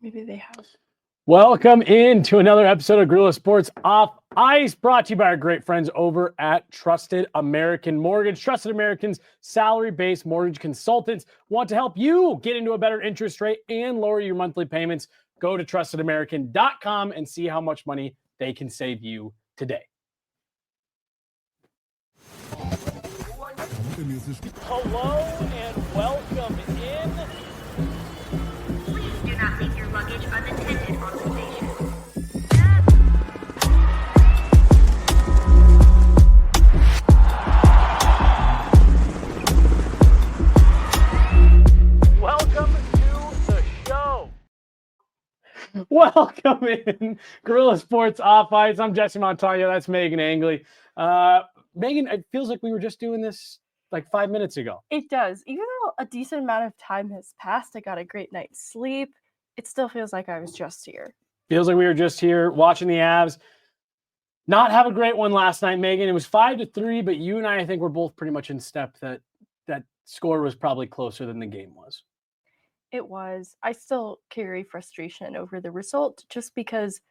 Maybe they have. Welcome into another episode of Guerilla Sports Off Ice, brought to you by our great friends over at Trusted American Mortgage. Trusted American's salary-based mortgage consultants want to help you get into a better interest rate and lower your monthly payments. Go to trustedamerican.com and see how much money they can save you today. Hello and welcome in. Please do not leave your luggage unattended on the station. Welcome to the show. Welcome in Guerilla Sports Off Ice. I'm Jesse Montano. That's Meghan Angley. Megan, it feels like we were just doing this like 5 minutes ago. It does. Even though a decent amount of time has passed, I got a great night's sleep. It still feels like I was just here. Feels like we were just here watching the Avs. Not have a great one last night, Megan. It was 5-3, but you and I think we're both pretty much in step that score was probably closer than the game was. It was. I still carry frustration over the result just because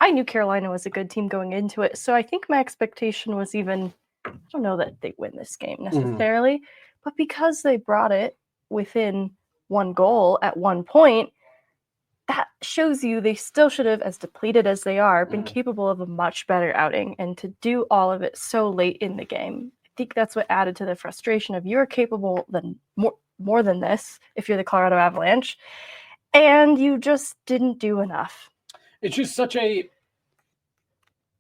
I knew Carolina was a good team going into it. So I think my expectation was even, I don't know that they win this game necessarily, but because they brought it within one goal at one point, that shows you they still should have, as depleted as they are, been capable of a much better outing. And to do all of it so late in the game, I think that's what added to the frustration of you're capable than more than this if you're the Colorado Avalanche, and you just didn't do enough. It's just such a,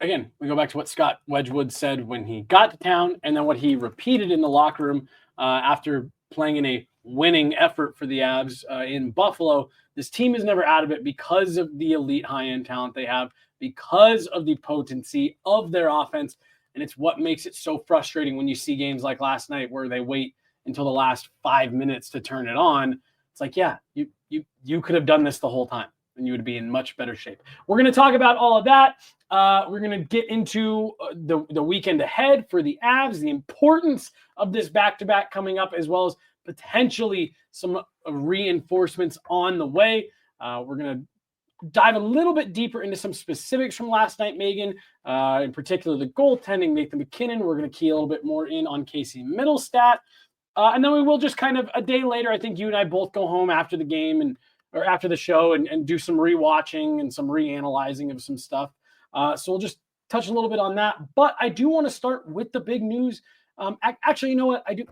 again, we go back to what Scott Wedgwood said when he got to town and then what he repeated in the locker room after playing in a winning effort for the Avs in Buffalo. This team is never out of it because of the elite high-end talent they have, because of the potency of their offense, and it's what makes it so frustrating when you see games like last night where they wait until the last 5 minutes to turn it on. It's like, yeah, you could have done this the whole time and you would be in much better shape. We're going to talk about all of that. We're going to get into the weekend ahead for the Avs, the importance of this back-to-back coming up, as well as potentially some reinforcements on the way. We're going to dive a little bit deeper into some specifics from last night, Megan, in particular the goaltending, Nathan MacKinnon. We're going to key a little bit more in on Casey Middlestat. And then we will just kind of a day later, I think you and I both go home after the game or after the show and do some rewatching and some reanalyzing of some stuff. So we'll just touch a little bit on that. But I do want to start with the big news. Actually, you know what? I do.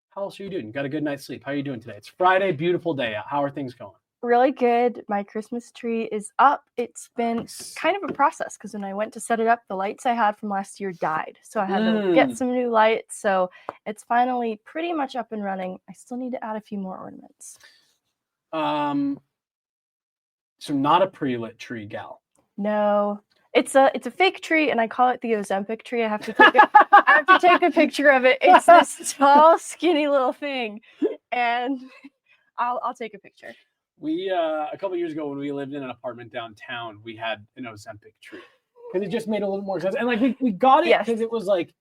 How else are you doing? Got a good night's sleep. How are you doing today? It's Friday, beautiful day out. How are things going? Really good. My Christmas tree is up. It's been kind of a process because when I went to set it up, the lights I had from last year died. So I had to get some new lights. So it's finally pretty much up and running. I still need to add a few more ornaments. So not a pre-lit tree, gal. No. It's a fake tree, and I call it the Ozempic tree. I have to take a picture of it. It's this tall, skinny little thing, and I'll take a picture. We a couple of years ago when we lived in an apartment downtown, we had an Ozempic tree because it just made a little more sense. And like we got it because it was like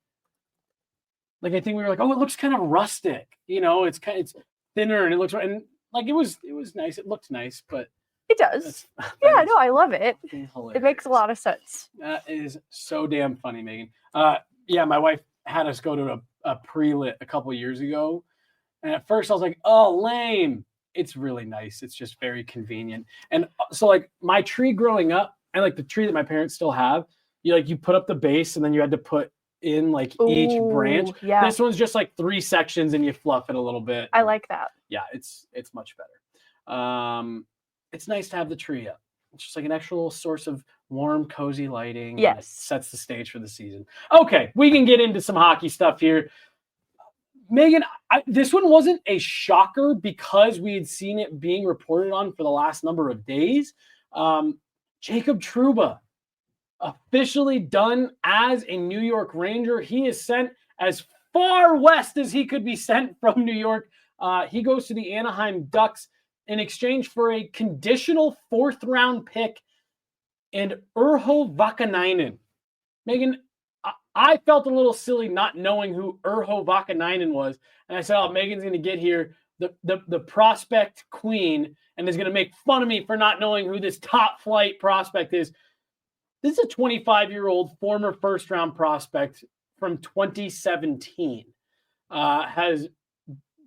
I think we were like, oh, it looks kind of rustic, it's thinner and it looks and like it was nice. It looked nice, but. It does. Yeah, no, I love it. It makes a lot of sense. That is so damn funny, Megan. Yeah, my wife had us go to a pre-lit a couple of years ago. And at first I was like, oh, lame. It's really nice. It's just very convenient. And so like my tree growing up and like the tree that my parents still have, you put up the base and then you had to put in like each branch. Yeah. This one's just like 3 sections and you fluff it a little bit. I like that. Yeah, it's much better. It's nice to have the tree up. It's just like an extra little source of warm, cozy lighting. Yes. It sets the stage for the season. Okay, we can get into some hockey stuff here. Megan, this one wasn't a shocker because we had seen it being reported on for the last number of days. Jacob Trouba, officially done as a New York Ranger. He is sent as far west as he could be sent from New York. He goes to the Anaheim Ducks in exchange for a conditional 4th-round pick and Urho Vakanainen. Megan, I felt a little silly not knowing who Urho Vakanainen was. And I said, oh, Megan's going to get here the prospect queen and is going to make fun of me for not knowing who this top flight prospect is. This is a 25-year-old former first-round prospect from 2017. Has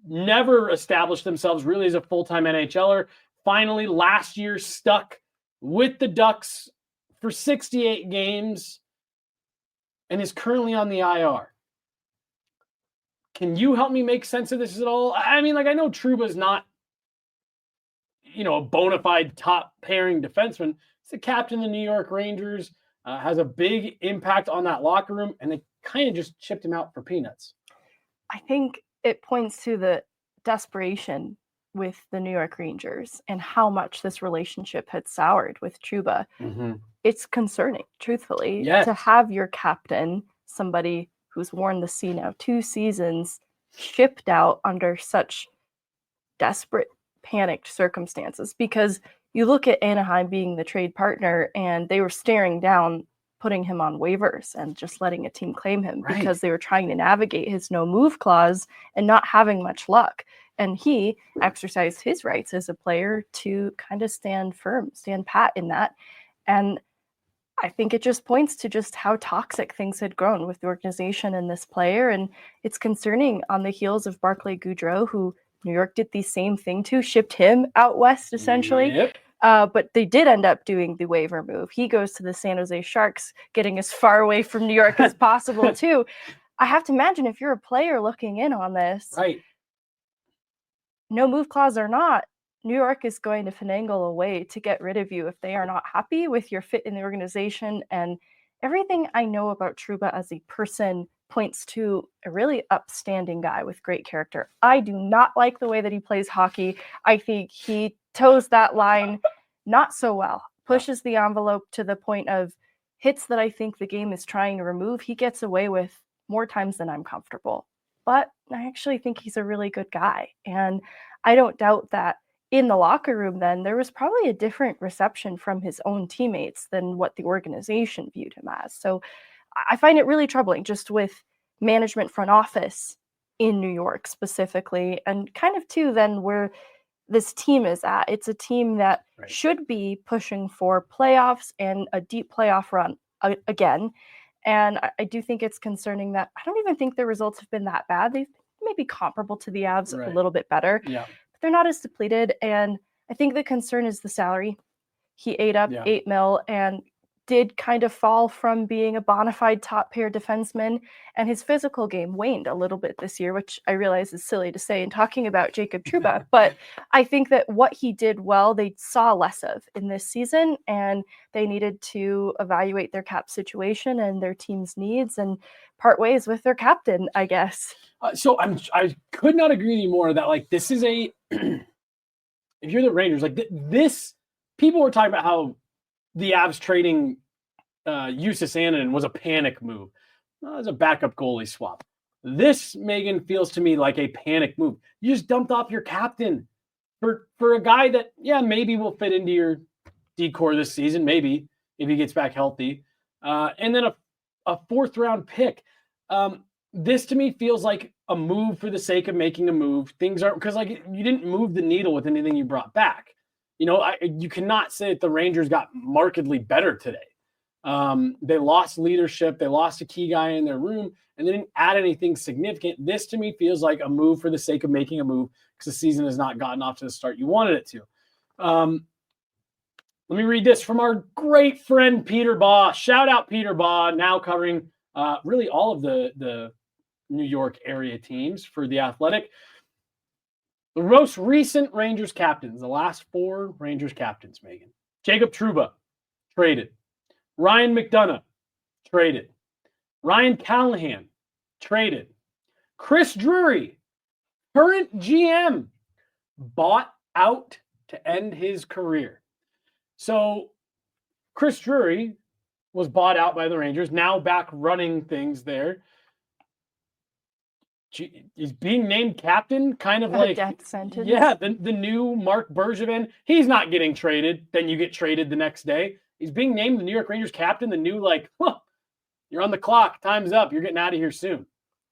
never established themselves really as a full-time NHLer. Finally, last year stuck with the Ducks for 68 games and is currently on the IR. Can you help me make sense of this at all? I mean, like, I know Trouba's not, a bona fide top pairing defenseman. He's the captain of the New York Rangers, has a big impact on that locker room, and they kind of just chipped him out for peanuts. I think it points to the desperation with the New York Rangers and how much this relationship had soured with Trouba. Mm-hmm. It's concerning, truthfully, Yes. to have your captain, somebody who's worn the C now 2 seasons, shipped out under such desperate, panicked circumstances. Because you look at Anaheim being the trade partner, and they were staring down putting him on waivers and just letting a team claim him because they were trying to navigate his no move clause and not having much luck. And he exercised his rights as a player to kind of stand firm, stand pat in that. And I think it just points to just how toxic things had grown with the organization and this player. And it's concerning on the heels of Barclay Goodrow, who New York did the same thing to, shipped him out west, essentially. Yep. But they did end up doing the waiver move. He goes to the San Jose Sharks, getting as far away from New York as possible, too. I have to imagine if you're a player looking in on this, Right. no move clause or not, New York is going to finagle a way to get rid of you if they are not happy with your fit in the organization. And everything I know about Trouba as a person points to a really upstanding guy with great character. I do not like the way that he plays hockey. I think he toes that line not so well, pushes the envelope to the point of hits that I think the game is trying to remove. He gets away with more times than I'm comfortable. But I actually think he's a really good guy. And I don't doubt that in the locker room then, there was probably a different reception from his own teammates than what the organization viewed him as. So I find it really troubling just with management front office in New York specifically, and kind of too then where this team is at. It's a team that should be pushing for playoffs and a deep playoff run again. And I do think it's concerning that I don't even think their results have been that bad. They've maybe comparable to the Avs, a little bit better. Yeah. But they're not as depleted. And I think the concern is the salary. He ate up $8 million and did kind of fall from being a bona fide top pair defenseman, and his physical game waned a little bit this year, which I realize is silly to say in talking about Jacob Trouba, but I think that what he did well, they saw less of in this season, and they needed to evaluate their cap situation and their team's needs and part ways with their captain, I guess. So I could not agree with you more that, like, this is a if you're the Rangers, like this, people were talking about how the Avs trading Justus Annunen was a panic move. Well, it was a backup goalie swap. This, Megan, feels to me like a panic move. You just dumped off your captain for a guy that, maybe will fit into your decor this season, maybe, if he gets back healthy. And then a 4th round pick. This to me feels like a move for the sake of making a move. Things aren't, because like you didn't move the needle with anything you brought back. You cannot say that the Rangers got markedly better today. They lost leadership. They lost a key guy in their room, and they didn't add anything significant. This, to me, feels like a move for the sake of making a move because the season has not gotten off to the start you wanted it to. Let me read this from our great friend, Peter Baugh. Shout out Peter Baugh, now covering really all of the New York area teams for The Athletic. The most recent Rangers captains, the last 4 Rangers captains, Megan. Jacob Trouba, traded. Ryan McDonough, traded. Ryan Callahan, traded. Chris Drury, current GM, bought out to end his career. So Chris Drury was bought out by the Rangers, now back running things there. Is being named captain kind of like death sentence. Yeah, the new Mark Bergevin. He's not getting traded. Then you get traded the next day. He's being named the New York Rangers captain. The new, you're on the clock. Time's up. You're getting out of here soon.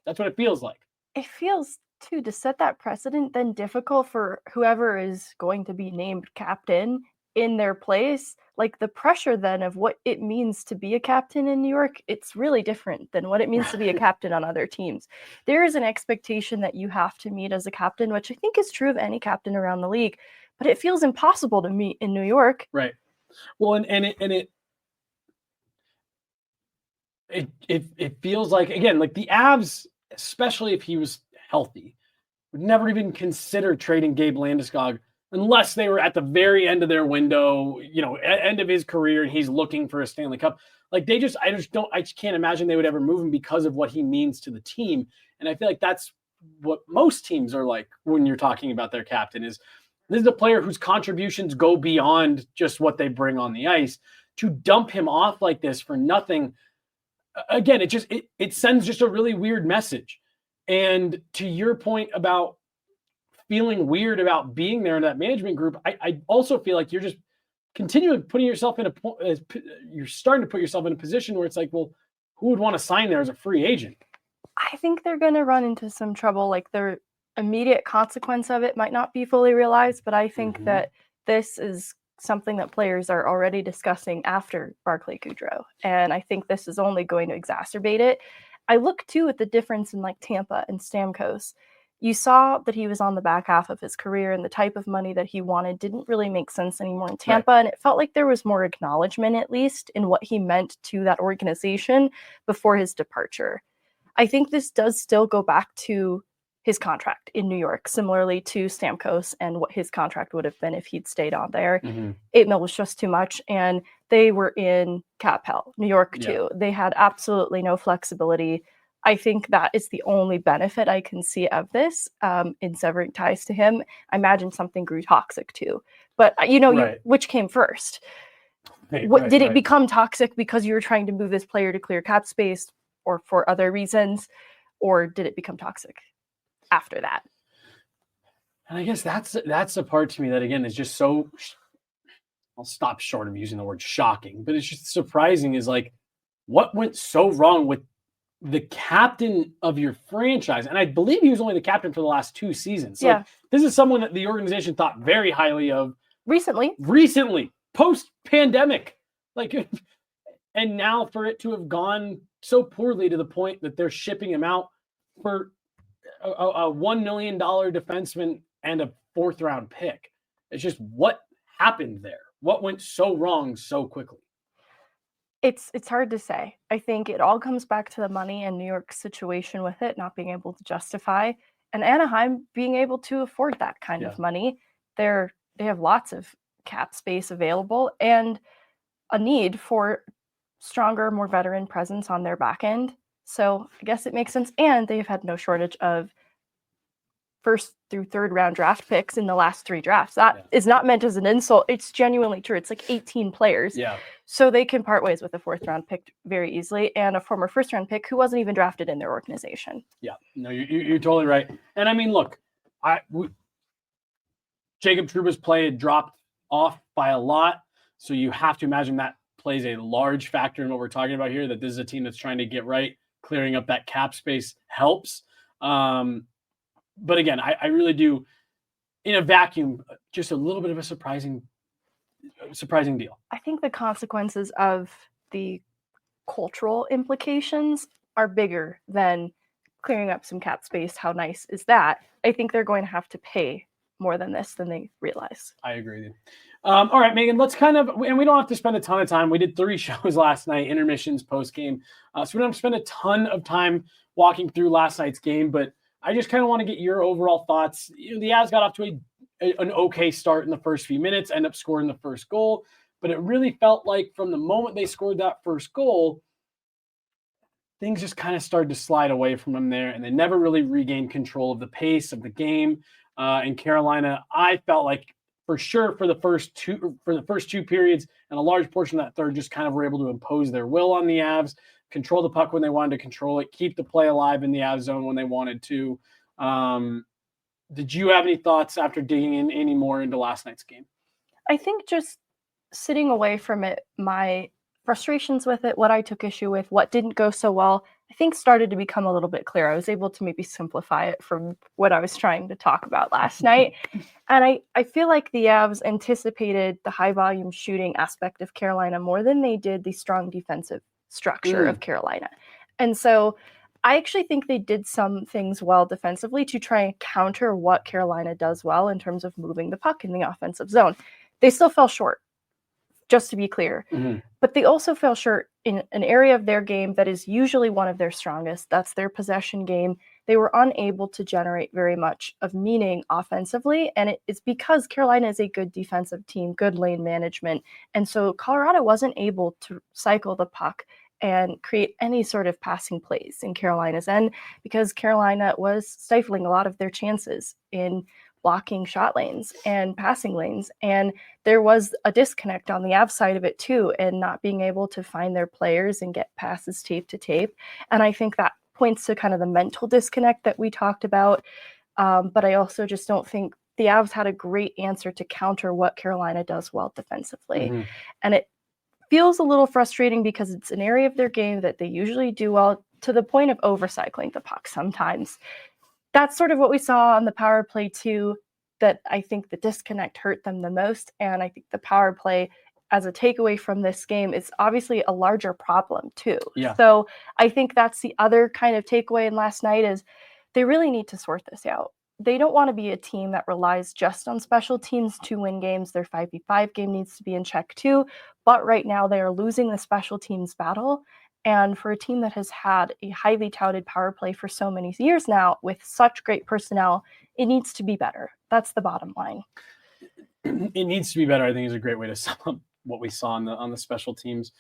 That's what it feels like. It feels too, to set that precedent, then difficult for whoever is going to be named captain in their place. Like the pressure then of what it means to be a captain in New York, it's really different than what it means to be a captain on other teams. There is an expectation that you have to meet as a captain, which I think is true of any captain around the league, but it feels impossible to meet in New York. Right. Well, it feels like, again, like the Avs, especially if he was healthy, would never even consider trading Gabe Landeskog unless they were at the very end of their window, end of his career, and he's looking for a Stanley Cup. Like I just can't imagine they would ever move him because of what he means to the team. And I feel like that's what most teams are like when you're talking about their captain. Is this is a player whose contributions go beyond just what they bring on the ice. To dump him off like this for nothing, again, it sends just a really weird message. And to your point about feeling weird about being there in that management group, I also feel like you're just continuing putting yourself you're starting to put yourself in a position where it's like, well, who would want to sign there as a free agent? I think they're going to run into some trouble. Like the immediate consequence of it might not be fully realized, but I think that this is something that players are already discussing after Barclay Goodrow. And I think this is only going to exacerbate it. I look too at the difference in like Tampa and Stamkos. You saw that he was on the back half of his career and the type of money that he wanted didn't really make sense anymore in Tampa. Right. And it felt like there was more acknowledgement, at least, in what he meant to that organization before his departure. I think this does still go back to his contract in New York, similarly to Stamkos and what his contract would have been if he'd stayed on there. $8 million was just too much, and they were in cap hell. New York too. Yeah. They had absolutely no flexibility. I think that is the only benefit I can see of this in severing ties to him. I imagine something grew toxic too, but right. Which came first? Did it become toxic because you were trying to move this player to clear cap space, or for other reasons, or did it become toxic after that? And I guess that's the part to me that, again, is just so, I'll stop short of using the word shocking, but it's just surprising is like, what went so wrong with the captain of your franchise? And I believe he was only the captain for the last 2 seasons. So like, this is someone that the organization thought very highly of. Recently, post-pandemic. Like, and now for it to have gone so poorly to the point that they're shipping him out for a $1 million defenseman and a 4th-round pick. It's just, what happened there? What went so wrong so quickly? It's hard to say. I think it all comes back to the money and New York's situation with it not being able to justify, and Anaheim being able to afford that kind of money. They have lots of cap space available and a need for stronger, more veteran presence on their back end. So I guess it makes sense. And they've had no shortage of 1st through 3rd round draft picks in the last 3 drafts. That is not meant as an insult. It's genuinely true. It's like 18 players. Yeah. So they can part ways with a 4th round pick very easily, and a former 1st round pick who wasn't even drafted in their organization. Yeah, no, you're totally right. And I mean, look, Jacob Trouba's play had dropped off by a lot. So you have to imagine that plays a large factor in what we're talking about here, that this is a team that's trying to get right. Clearing up that cap space helps. But again, I really do, in a vacuum, just a little bit of a surprising deal. I think the consequences of the cultural implications are bigger than clearing up some cap space. How nice is that? I think they're going to have to pay more than this than they realize. I agree with you. All right, Megan, let's and we don't have to spend a ton of time. We did 3 shows last night, intermissions, post-game. So we don't have to spend a ton of time walking through last night's game, but I just kind of want to get your overall thoughts. The Avs got off to an okay start in the first few minutes, end up scoring the first goal, but it really felt like from the moment they scored that first goal, things just kind of started to slide away from them there, and they never really regained control of the pace of the game. In Carolina, I felt like for sure for the first two periods and a large portion of that third just kind of were able to impose their will on the Avs, control the puck when they wanted to control it, keep the play alive in the Avs zone when they wanted to. Did you have any thoughts after digging in any more into last night's game? I think just sitting away from it, my frustrations with it, what I took issue with, what didn't go so well, I think started to become a little bit clear. I was able to maybe simplify it from what I was trying to talk about last night. And I feel like the Avs anticipated the high volume shooting aspect of Carolina more than they did the strong defensive structure of Carolina. And so I actually think they did some things well defensively to try and counter what Carolina does well in terms of moving the puck in the offensive zone. They still fell short, just to be clear. But they also fell short in an area of their game that is usually one of their strongest. That's their possession game. They were unable to generate very much of meaning offensively, and it's because Carolina is a good defensive team, good lane management. And so Colorado wasn't able to cycle the puck and create any sort of passing plays in Carolina's end because Carolina was stifling a lot of their chances in blocking shot lanes and passing lanes. And there was a disconnect on the Avs side of it too, and not being able to find their players and get passes tape to tape. And I think that points to kind of the mental disconnect that we talked about. But I also just don't think the Avs had a great answer to counter what Carolina does well defensively. And it feels a little frustrating because it's an area of their game that they usually do well, to the point of overcycling the puck sometimes. That's sort of what we saw on the power play too, that I think the disconnect hurt them the most. And I think the power play as a takeaway from this game is obviously a larger problem too. Yeah. So I think that's the other kind of takeaway in last night is they really need to sort this out. They don't want to be a team that relies just on special teams to win games. Their 5v5 game needs to be in check too. But right now they are losing the special teams battle. And for a team that has had a highly touted power play for so many years now with such great personnel, it needs to be better. That's the bottom line. It needs to be better, I think, is a great way to sum up what we saw on the special teams.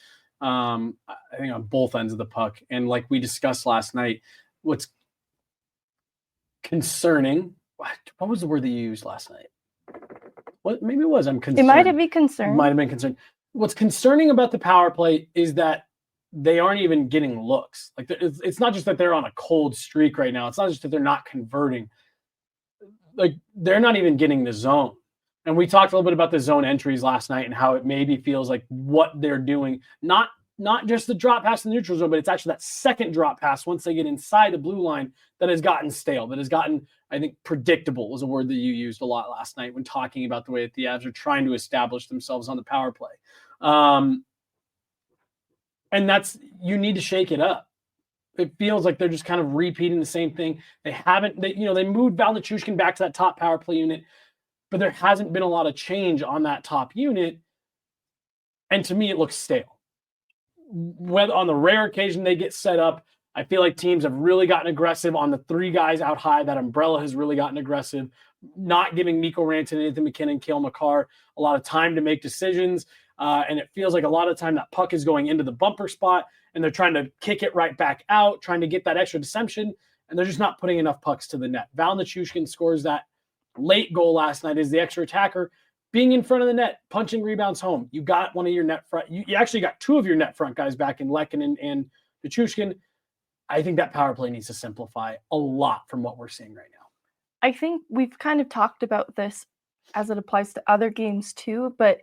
I think on both ends of the puck. And like we discussed last night, what's concerning, what was the word that you used last night? What maybe it was, I'm concerned. It might have been concerned. Might have been concerned. What's concerning about the power play is that they aren't even getting looks. Like it's not just that they're on a cold streak right now. It's not just that they're not converting. Like they're not even getting the zone. And we talked a little bit about the zone entries last night and how it maybe feels like what they're doing, not just the drop pass in the neutral zone, but it's actually that second drop pass once they get inside the blue line that has gotten stale, that has gotten, I think, predictable was a word that you used a lot last night when talking about the way that the Avs are trying to establish themselves on the power play. And you need to shake it up. It feels like they're just kind of repeating the same thing. They moved Val Nichushkin back to that top power play unit, but there hasn't been a lot of change on that top unit. And to me, it looks stale. Whether on the rare occasion they get set up, I feel like teams have really gotten aggressive on the three guys out high. That umbrella has really gotten aggressive, not giving Mikko Rantanen, Nathan McKinnon, Cale Makar a lot of time to make decisions. And it feels like a lot of the time that puck is going into the bumper spot and they're trying to kick it right back out, trying to get that extra deception, and they're just not putting enough pucks to the net. Val Nichushkin scores that late goal last night as the extra attacker, being in front of the net, punching rebounds home. You got one of your net front. You actually got two of your net front guys back in Lehkonen and Nichushkin. I think that power play needs to simplify a lot from what we're seeing right now. I think we've kind of talked about this as it applies to other games too, but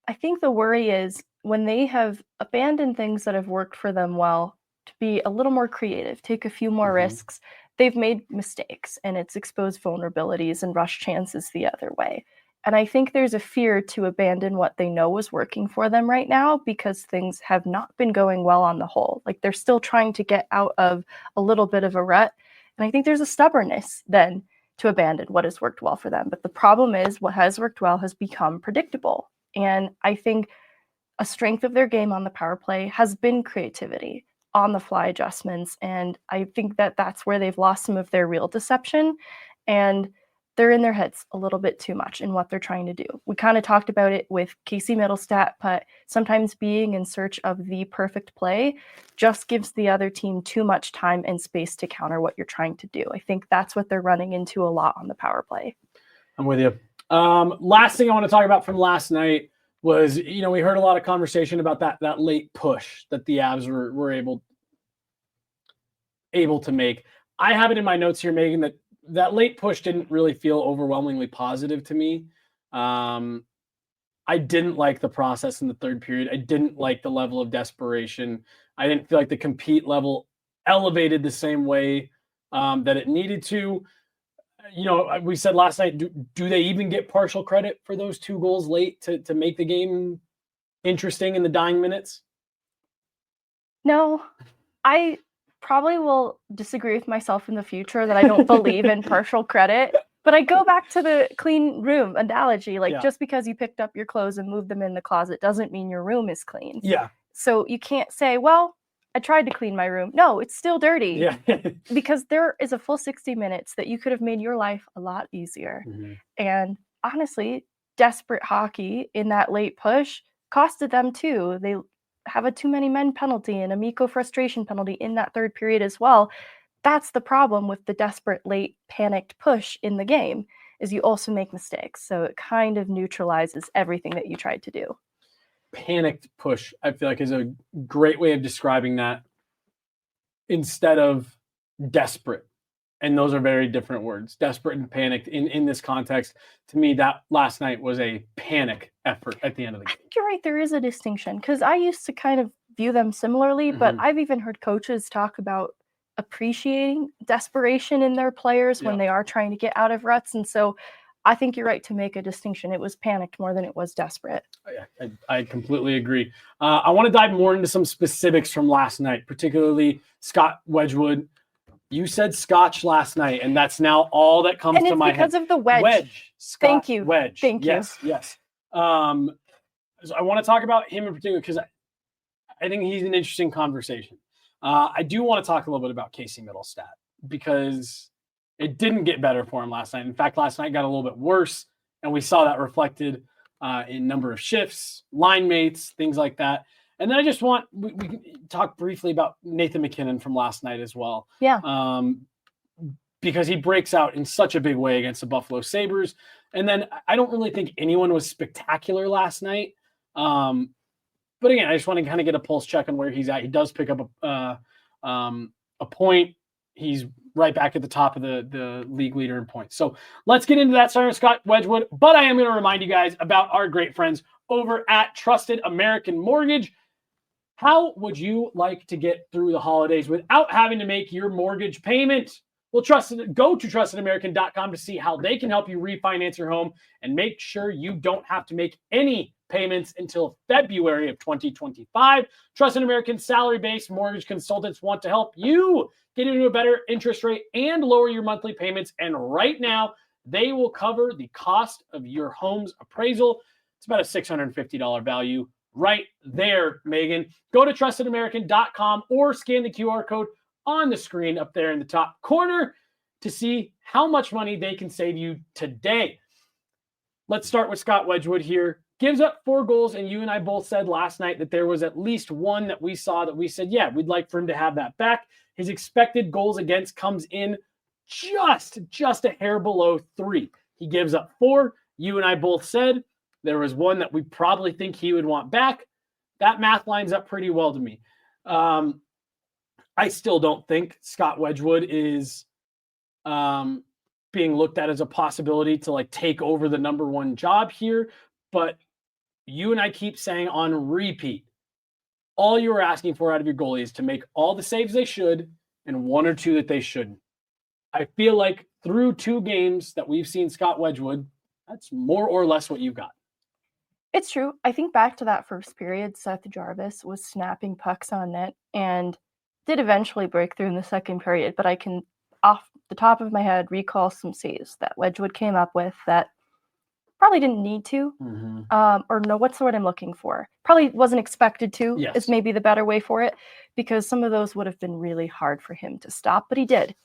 I think the worry is when they have abandoned things that have worked for them well to be a little more creative, take a few more risks, they've made mistakes and it's exposed vulnerabilities and rushed chances the other way. And I think there's a fear to abandon what they know was working for them right now because things have not been going well on the whole. Like they're still trying to get out of a little bit of a rut. And I think there's a stubbornness then to abandon what has worked well for them. But the problem is what has worked well has become predictable. And I think a strength of their game on the power play has been creativity, on the fly adjustments. And I think that that's where they've lost some of their real deception. And they're in their heads a little bit too much in what they're trying to do. We kind of talked about it with Casey Middlestat, but sometimes being in search of the perfect play just gives the other team too much time and space to counter what you're trying to do. I think that's what they're running into a lot on the power play. I'm with you. Last thing I want to talk about from last night was, we heard a lot of conversation about that late push that the Avs were able to make. I have it in my notes here, Megan, that late push didn't really feel overwhelmingly positive to me. I didn't like the process in the third period. I didn't like the level of desperation. I didn't feel like the compete level elevated the same way that it needed to. We said last night, do they even get partial credit for those 2 goals late to make the game interesting in the dying minutes? No, I probably will disagree with myself in the future that I don't believe in partial credit. But I go back to the clean room analogy. Just because you picked up your clothes and moved them in the closet doesn't mean your room is clean. Yeah. So you can't say, well, I tried to clean my room. No, it's still dirty. Yeah. Because there is a full 60 minutes that you could have made your life a lot easier. Mm-hmm. And honestly, desperate hockey in that late push costed them too. They have a too many men penalty and a Mikko frustration penalty in that third period as well. That's the problem with the desperate late panicked push in the game, is you also make mistakes. So it kind of neutralizes everything that you tried to do. Panicked push, I feel like, is a great way of describing that instead of desperate. And those are very different words. Desperate and panicked in this context. To me, that last night was a panic effort at the end of the game. I think you're right. There is a distinction, because I used to kind of view them similarly, but I've even heard coaches talk about appreciating desperation in their players when they are trying to get out of ruts. And so I think you're right to make a distinction. It was panicked more than it was desperate. I completely agree. I want to dive more into some specifics from last night, particularly Scott Wedgwood. You said Scotch last night, and that's now all that comes to my head. Because of the wedge. Scott Thank you. Wedge. Thank you. Yes. So I want to talk about him in particular because I think he's an interesting conversation. I do want to talk a little bit about Casey Middlestat because it didn't get better for him last night. In fact, last night got a little bit worse, and we saw that reflected in number of shifts, line mates, things like that. And then I just want we can talk briefly about Nathan MacKinnon from last night as well. Yeah. Because he breaks out in such a big way against the Buffalo Sabres. And then I don't really think anyone was spectacular last night. But again, I just want to kind of get a pulse check on where he's at. He does pick up a point. He's right back at the top of the league leader in points. So let's get into that, starting with Scott Wedgwood. But I am going to remind you guys about our great friends over at Trusted American Mortgage. How would you like to get through the holidays without having to make your mortgage payment? Well, go to trustedamerican.com to see how they can help you refinance your home and make sure you don't have to make any payments until February of 2025. Trusted American salary-based mortgage consultants want to help you get into a better interest rate and lower your monthly payments. And right now, they will cover the cost of your home's appraisal. It's about a $650 value right there, Megan. Go to trustedamerican.com or scan the QR code on the screen up there in the top corner to see how much money they can save you today. Let's start with Scott Wedgwood here. Gives up 4 goals, and you and I both said last night that there was at least one that we saw that we said, yeah, we'd like for him to have that back. His expected goals against comes in just a hair below 3. He gives up 4. You and I both said there was one that we probably think he would want back. That math lines up pretty well to me. I still don't think Scott Wedgwood is being looked at as a possibility to take over the number 1 job here. But you and I keep saying on repeat, all you are asking for out of your goalie is to make all the saves they should and 1 or 2 that they shouldn't. I feel like through 2 games that we've seen Scott Wedgwood, that's more or less what you got. It's true. I think back to that first period, Seth Jarvis was snapping pucks on net and did eventually break through in the second period, but I can, off the top of my head, recall some saves that Wedgwood came up with that probably didn't need to, or no, what's the word I'm looking for? Probably wasn't expected to, is maybe the better way for it, because some of those would have been really hard for him to stop, but he did.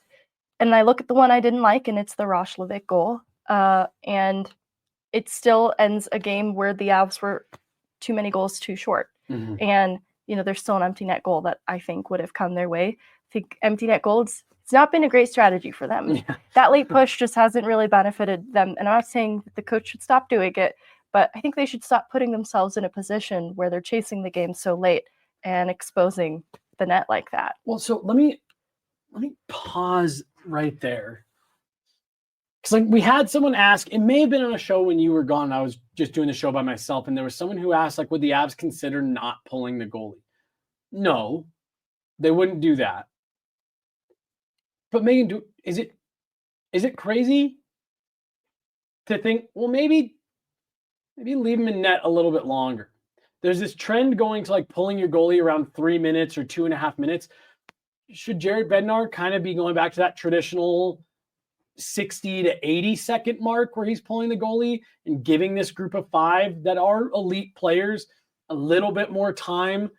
And I look at the one I didn't like, and it's the Roslovic goal, and it still ends a game where the Avs were too many goals too short. And, there's still an empty net goal that I think would have come their way. I think empty net goals, it's not been a great strategy for them. Yeah. That late push just hasn't really benefited them. And I'm not saying that the coach should stop doing it, but I think they should stop putting themselves in a position where they're chasing the game so late and exposing the net like that. Well, so let me pause right there. Because we had someone ask, it may have been on a show when you were gone. I was just doing the show by myself, and there was someone who asked, would the Avs consider not pulling the goalie? No, they wouldn't do that. But Megan, is it crazy to think, well, maybe leave him in net a little bit longer? There's this trend going to like pulling your goalie around 3 minutes or 2.5 minutes. Should Jared Bednar kind of be going back to that traditional 60 to 80 second mark where he's pulling the goalie and giving this group of 5 that are elite players a little bit more time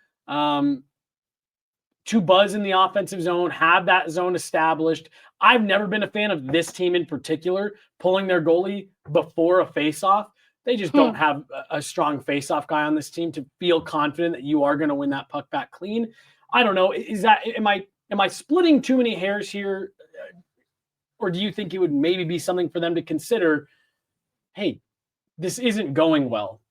to buzz in the offensive zone, have that zone established? I've never been a fan of this team in particular pulling their goalie before a faceoff. They just don't have a strong faceoff guy on this team to feel confident that you are going to win that puck back clean. I don't know. Am I splitting too many hairs here? Or do you think it would maybe be something for them to consider? Hey, this isn't going well.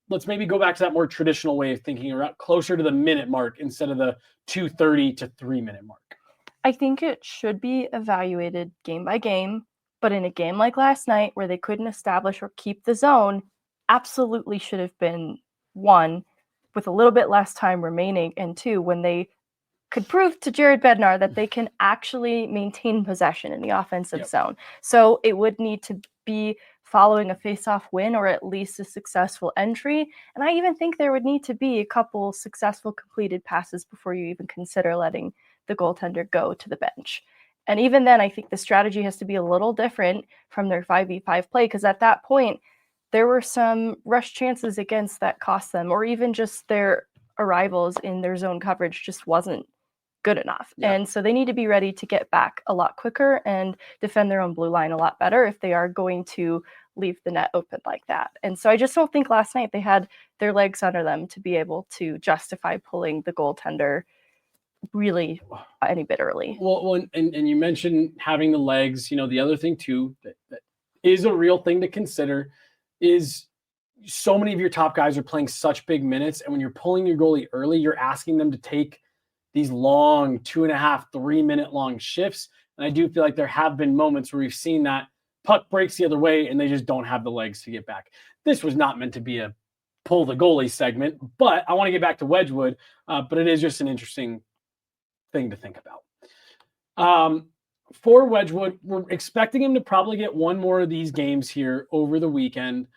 Let's maybe go back to that more traditional way of thinking, around closer to the minute mark instead of the 2:30 to 3 minute mark. I think it should be evaluated game by game, but in a game like last night where they couldn't establish or keep the zone, absolutely should have been 1 with a little bit less time remaining, and 2 when they could prove to Jared Bednar that they can actually maintain possession in the offensive zone. So it would need to be following a faceoff win or at least a successful entry. And I even think there would need to be a couple successful completed passes before you even consider letting the goaltender go to the bench. And even then, I think the strategy has to be a little different from their 5v5 play, because at that point, there were some rush chances against that cost them, or even just their arrivals in their zone coverage just wasn't good enough. Yeah. And so they need to be ready to get back a lot quicker and defend their own blue line a lot better if they are going to leave the net open like that. And so I just don't think last night they had their legs under them to be able to justify pulling the goaltender really any bit early. Well, and you mentioned having the legs. The other thing too that is a real thing to consider is so many of your top guys are playing such big minutes, and when you're pulling your goalie early, you're asking them to take these long 2.5, 3 minute long shifts. And I do feel like there have been moments where we've seen that puck breaks the other way and they just don't have the legs to get back. This was not meant to be a pull the goalie segment, but I want to get back to Wedgwood. But it is just an interesting thing to think about. For Wedgwood, we're expecting him to probably get one more of these games here over the weekend.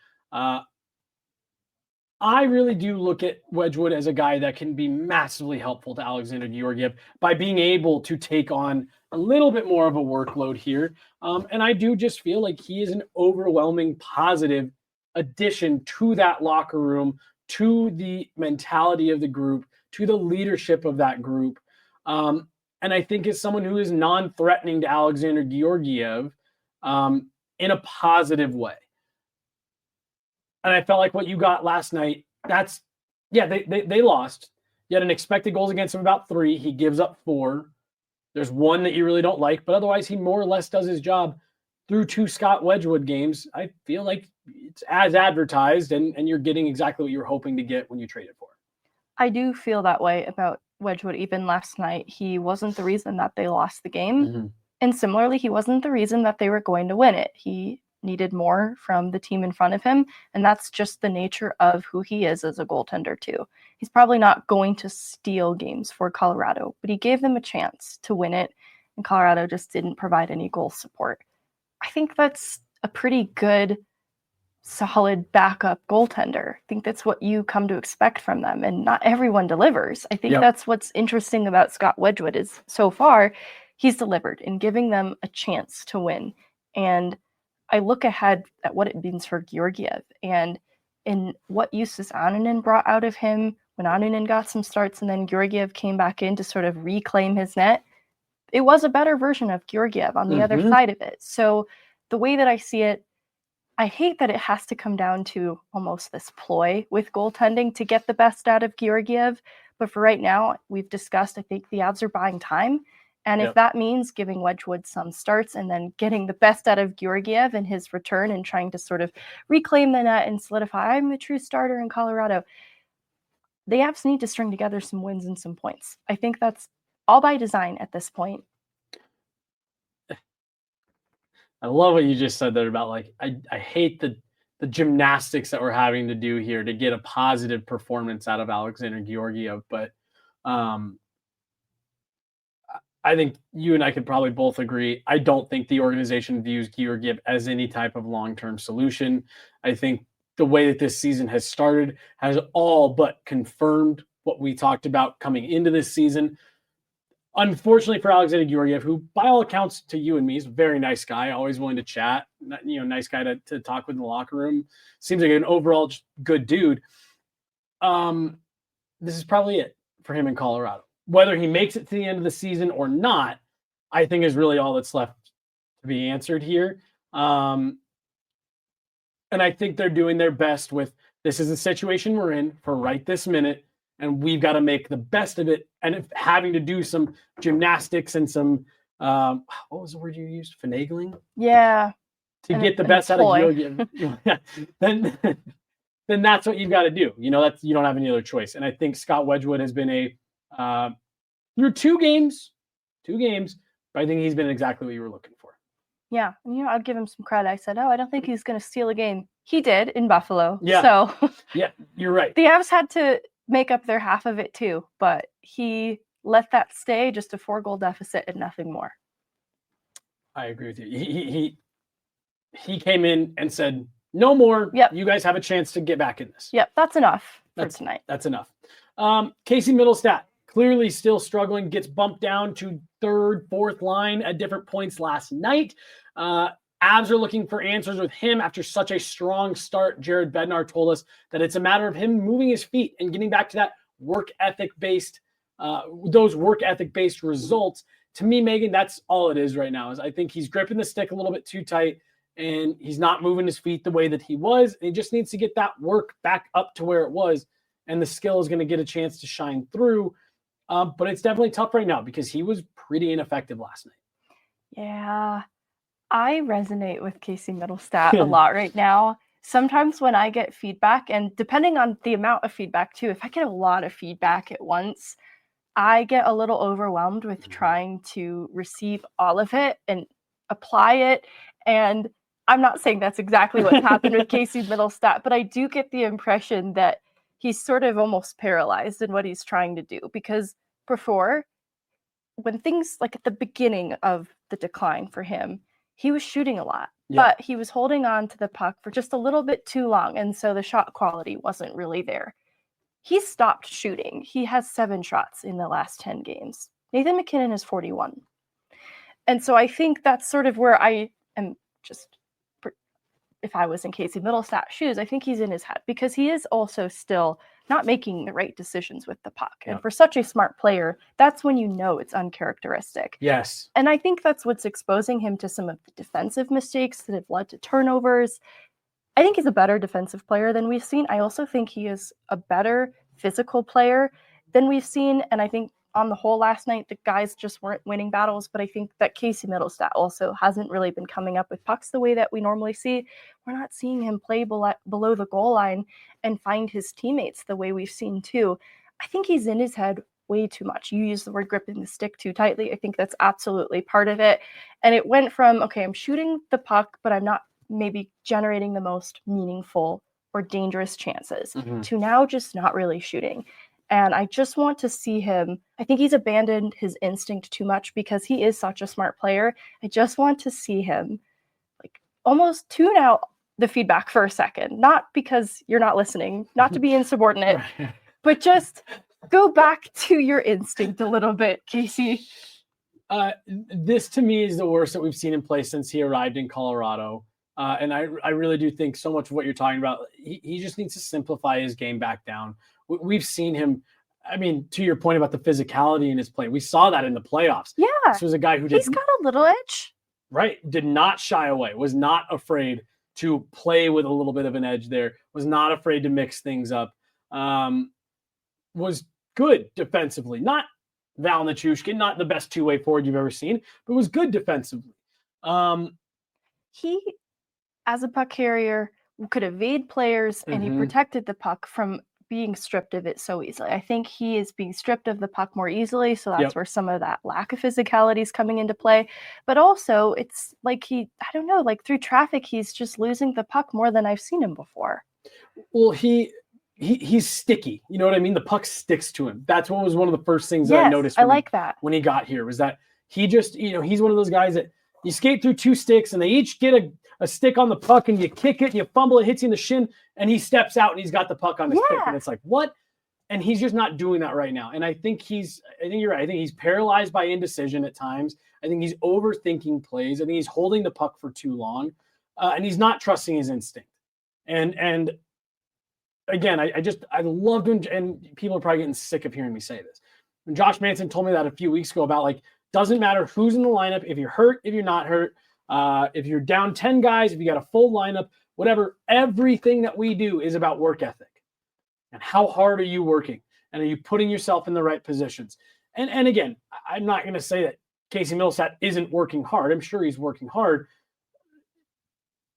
I really do look at Wedgwood as a guy that can be massively helpful to Alexander Georgiev by being able to take on a little bit more of a workload here. And I do just feel like he is an overwhelming positive addition to that locker room, to the mentality of the group, to the leadership of that group. And I think it's someone who is non-threatening to Alexander Georgiev in a positive way. And I felt like what you got last night, they lost. You had an expected goals against him about 3. He gives up 4. There's 1 that you really don't like, but otherwise he more or less does his job through 2 Scott Wedgwood games. I feel like it's as advertised, and you're getting exactly what you were hoping to get when you traded for him. I do feel that way about Wedgwood. Even last night, he wasn't the reason that they lost the game. Mm-hmm. And similarly, he wasn't the reason that they were going to win it. He needed more from the team in front of him, and that's just the nature of who he is as a goaltender too. He's probably not going to steal games for Colorado, but he gave them a chance to win it, and Colorado just didn't provide any goal support. I think that's a pretty good, solid backup goaltender. I think that's what you come to expect from them, and not everyone delivers. I think that's what's interesting about Scott Wedgwood is so far he's delivered in giving them a chance to win. And I look ahead at what it means for Georgiev and in what Justus Annunen brought out of him when Annunen got some starts and then Georgiev came back in to sort of reclaim his net. It was a better version of Georgiev on the other side of it. So the way that I see it, I hate that it has to come down to almost this ploy with goaltending to get the best out of Georgiev. But for right now, we've discussed, I think the Avs are buying time. And if that means giving Wedgwood some starts and then getting the best out of Georgiev in his return and trying to sort of reclaim the net and solidify, I'm a true starter in Colorado, the Avs need to string together some wins and some points. I think that's all by design at this point. I love what you just said there about like, I hate the gymnastics that we're having to do here to get a positive performance out of Alexander Georgiev, but I I think you and I could probably both agree. I don't think the organization views Georgiev as any type of long-term solution. I think the way that this season has started has all but confirmed what we talked about coming into this season. Unfortunately for Alexander Georgiev, who by all accounts to you and me is a very nice guy, always willing to chat, nice guy to talk with in the locker room. Seems like an overall good dude. This is probably it for him in Colorado. Whether he makes it to the end of the season or not, I think is really all that's left to be answered here. And I think they're doing their best with this is the situation we're in for right this minute, and we've got to make the best of it. And if having to do some gymnastics and some, what was the word you used? Finagling? Yeah. To get the best out of Georgiev, then that's what you've got to do. You don't have any other choice. And I think Scott Wedgwood has been through two games, but I think he's been exactly what you were looking for. Yeah. And, I'd give him some credit. I said, I don't think he's going to steal a game. He did in Buffalo. Yeah. So yeah, you're right. The Avs had to make up their half of it too, but he let that stay, just a 4-goal deficit and nothing more. I agree with you. He came in and said, no more. Yep. You guys have a chance to get back in this. Yep, that's enough for tonight. That's enough. Casey Middlestat, clearly still struggling, gets bumped down to third, fourth line at different points last night. Avs are looking for answers with him after such a strong start. Jared Bednar told us that it's a matter of him moving his feet and getting back to that work ethic-based results. To me, Megan, that's all it is right now. Is I think he's gripping the stick a little bit too tight, and he's not moving his feet the way that he was. And he just needs to get that work back up to where it was, and the skill is going to get a chance to shine through. But it's definitely tough right now because he was pretty ineffective last night. Yeah, I resonate with Casey Middlestat a lot right now. Sometimes when I get feedback, and depending on the amount of feedback too, if I get a lot of feedback at once, I get a little overwhelmed with trying to receive all of it and apply it. And I'm not saying that's exactly what's happened with Casey Middlestat, but I do get the impression that he's sort of almost paralyzed in what he's trying to do. Because before, when things like at the beginning of the decline for him, he was shooting a lot, but he was holding on to the puck for just a little bit too long. And so the shot quality wasn't really there. He stopped shooting. He has 7 shots in the last 10 games. Nathan MacKinnon is 41. And so I think that's sort of where I am just, if I was in Casey Middlestat's shoes, I think he's in his head because he is also still not making the right decisions with the puck. And for such a smart player, that's when you know it's uncharacteristic. Yes. And I think that's what's exposing him to some of the defensive mistakes that have led to turnovers. I think he's a better defensive player than we've seen. I also think he is a better physical player than we've seen. And I think on the whole last night, the guys just weren't winning battles. But I think that Casey Middlestat also hasn't really been coming up with pucks the way that we normally see. We're not seeing him play below the goal line and find his teammates the way we've seen too. I think he's in his head way too much. You use the word gripping the stick too tightly. I think that's absolutely part of it. And it went from, okay, I'm shooting the puck, but I'm not maybe generating the most meaningful or dangerous chances to now just not really shooting. And I just want to see him. I think he's abandoned his instinct too much because he is such a smart player. I just want to see him like almost tune out the feedback for a second, not because you're not listening, not to be insubordinate, but just go back to your instinct a little bit, Casey. This to me is the worst that we've seen him play since he arrived in Colorado. And I really do think so much of what you're talking about, he just needs to simplify his game back down. We've seen him, I mean, to your point about the physicality in his play, we saw that in the playoffs. Yeah. This was a guy who he's got a little edge. Right. Did not shy away, was not afraid to play with a little bit of an edge there, was not afraid to mix things up, was good defensively. Not Val Nichushkin, not the best two-way forward you've ever seen, but was good defensively. He, as a puck carrier, could evade players, and he protected the puck from being stripped of it so easily. I think he is being stripped of the puck more easily, so that's where some of that lack of physicality is coming into play. But also, it's like through traffic, he's just losing the puck more than I've seen him before. Well, he's sticky. You know what I mean? The puck sticks to him. That's what was one of the first things that I noticed. I like that. When he got here was that He just, he's one of those guys that you skate through 2 sticks and they each get a stick on the puck and you kick it and you fumble, it hits you in the shin, and he steps out and he's got the puck on his stick. And it's like, what? And he's just not doing that right now. And I think you're right. I think he's paralyzed by indecision at times. I think he's overthinking plays. I think he's holding the puck for too long. And he's not trusting his instinct. And again, I loved him, and people are probably getting sick of hearing me say this. When Josh Manson told me that a few weeks ago about, like, doesn't matter who's in the lineup, if you're hurt, if you're not hurt, if you're down 10 guys, if you got a full lineup, whatever, everything that we do is about work ethic. And how hard are you working? And are you putting yourself in the right positions? And again, I'm not going to say that Casey Middlestat isn't working hard. I'm sure he's working hard.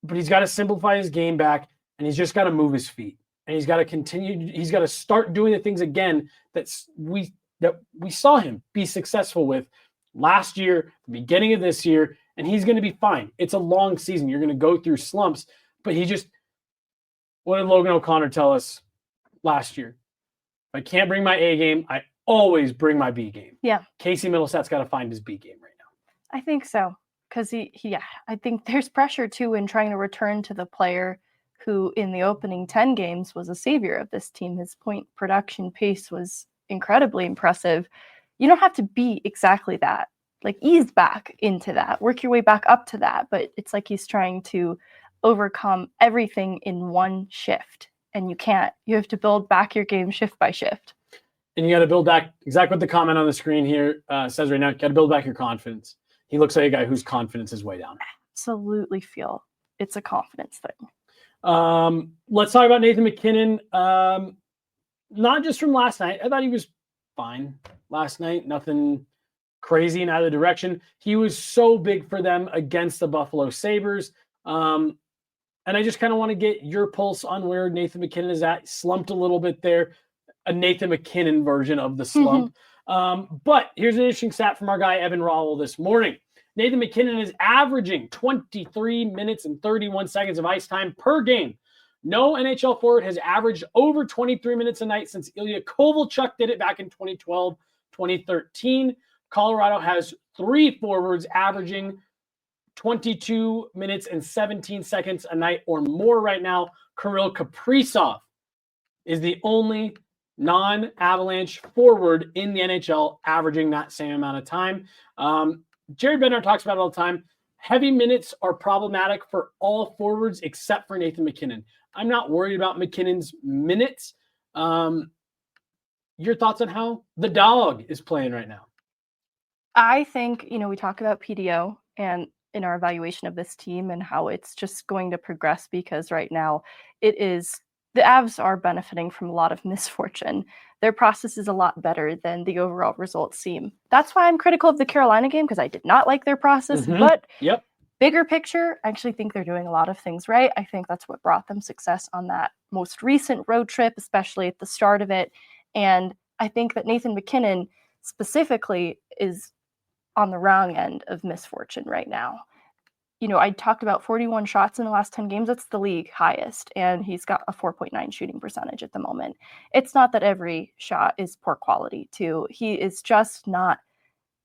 But he's got to simplify his game back, and he's just got to move his feet. And he's got to continue. He's got to start doing the things again that we saw him be successful with last year, the beginning of this year, and he's going to be fine. It's a long season. You're going to go through slumps, but what did Logan O'Connor tell us last year? If I can't bring my A game, I always bring my B game. Yeah. Casey Middlestat's got to find his B game right now. I think so. Because I think there's pressure too in trying to return to the player who in the opening 10 games was a savior of this team. His point production pace was incredibly impressive. You don't have to be exactly that. Like, ease back into that, work your way back up to that. But it's like he's trying to overcome everything in one shift. And you can't. You have to build back your game shift by shift. And you got to build back, exactly what the comment on the screen here says right now, you got to build back your confidence. He looks like a guy whose confidence is way down. Absolutely feel it's a confidence thing. Let's talk about Nathan MacKinnon. Not just from last night. I thought he was fine last night. Nothing crazy in either direction. He was so big for them against the Buffalo Sabres. And I just kind of want to get your pulse on where Nathan MacKinnon is at. Slumped a little bit there. A Nathan MacKinnon version of the slump. But here's an interesting stat from our guy, Evan Rowell, this morning. Nathan MacKinnon is averaging 23 minutes and 31 seconds of ice time per game. No NHL forward has averaged over 23 minutes a night since Ilya Kovalchuk did it back in 2012, 2013. Colorado has 3 forwards averaging 22 minutes and 17 seconds a night or more right now. Kirill Kaprizov is the only non-Avalanche forward in the NHL averaging that same amount of time. Jared Bednar talks about it all the time. Heavy minutes are problematic for all forwards except for Nathan MacKinnon. I'm not worried about McKinnon's minutes. Your thoughts on how the dog is playing right now? I think, we talk about PDO and in our evaluation of this team and how it's just going to progress because right now the Avs are benefiting from a lot of misfortune. Their process is a lot better than the overall results seem. That's why I'm critical of the Carolina game because I did not like their process. But bigger picture, I actually think they're doing a lot of things right. I think that's what brought them success on that most recent road trip, especially at the start of it. And I think that Nathan MacKinnon specifically is on the wrong end of misfortune right now. I talked about 41 shots in the last 10 games. That's the league highest. And he's got a 4.9 shooting percentage at the moment. It's not that every shot is poor quality, too. He is just not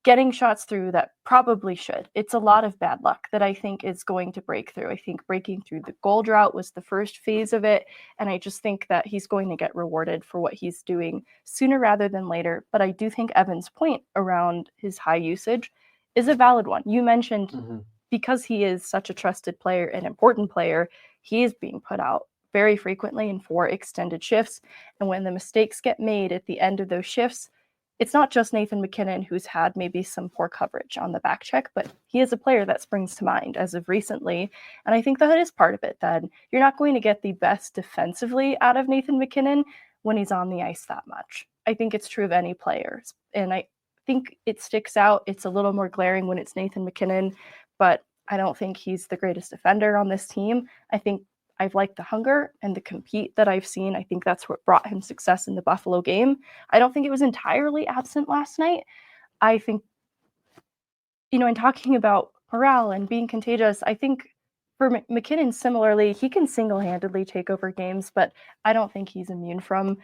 getting shots through that probably should. It's a lot of bad luck that I think is going to break through. I think breaking through the goal drought was the first phase of it. And I just think that he's going to get rewarded for what he's doing sooner rather than later. But I do think Evan's point around his high usage is a valid one. You mentioned because he is such a trusted player, an important player, he is being put out very frequently and for extended shifts. And when the mistakes get made at the end of those shifts, it's not just Nathan MacKinnon who's had maybe some poor coverage on the back check, but he is a player that springs to mind as of recently. And I think that is part of it, that you're not going to get the best defensively out of Nathan MacKinnon when he's on the ice that much. I think it's true of any players. And I think it sticks out. It's a little more glaring when it's Nathan MacKinnon, but I don't think he's the greatest defender on this team. I think I've liked the hunger and the compete that I've seen. I think that's what brought him success in the Buffalo game. I don't think it was entirely absent last night. I think, in talking about morale and being contagious, I think for MacKinnon, similarly, he can single-handedly take over games, but I don't think he's immune from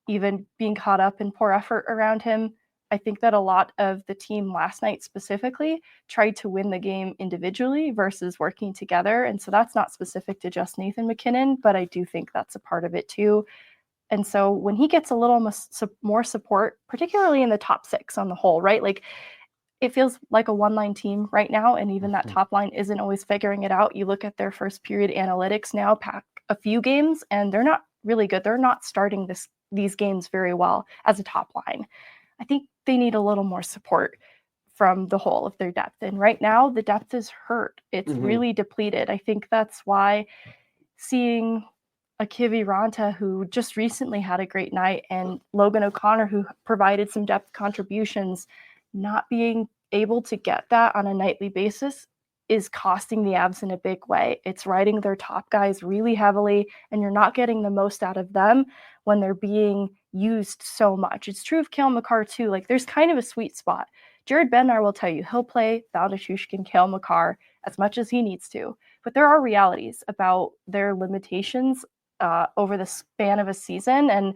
even being caught up in poor effort around him. I think that a lot of the team last night specifically tried to win the game individually versus working together. And so that's not specific to just Nathan MacKinnon, but I do think that's a part of it too. And so when he gets a little more support, particularly in the top 6 on the whole, right? Like it feels like a one-line team right now, and even that top line isn't always figuring it out. You look at their first period analytics now, pack a few games, and they're not really good. They're not starting these games very well as a top line. I think they need a little more support from the whole of their depth. And right now, the depth is hurt. It's really depleted. I think that's why seeing a Kiviranta, who just recently had a great night, and Logan O'Connor, who provided some depth contributions, not being able to get that on a nightly basis is costing the Avs in a big way. It's riding their top guys really heavily, and you're not getting the most out of them when they're being used so much. It's true of Cale Makar too. Like there's kind of a sweet spot. Jared Bednar will tell you he'll play Val Nichushkin, Cale Makar as much as he needs to, but there are realities about their limitations over the span of a season, and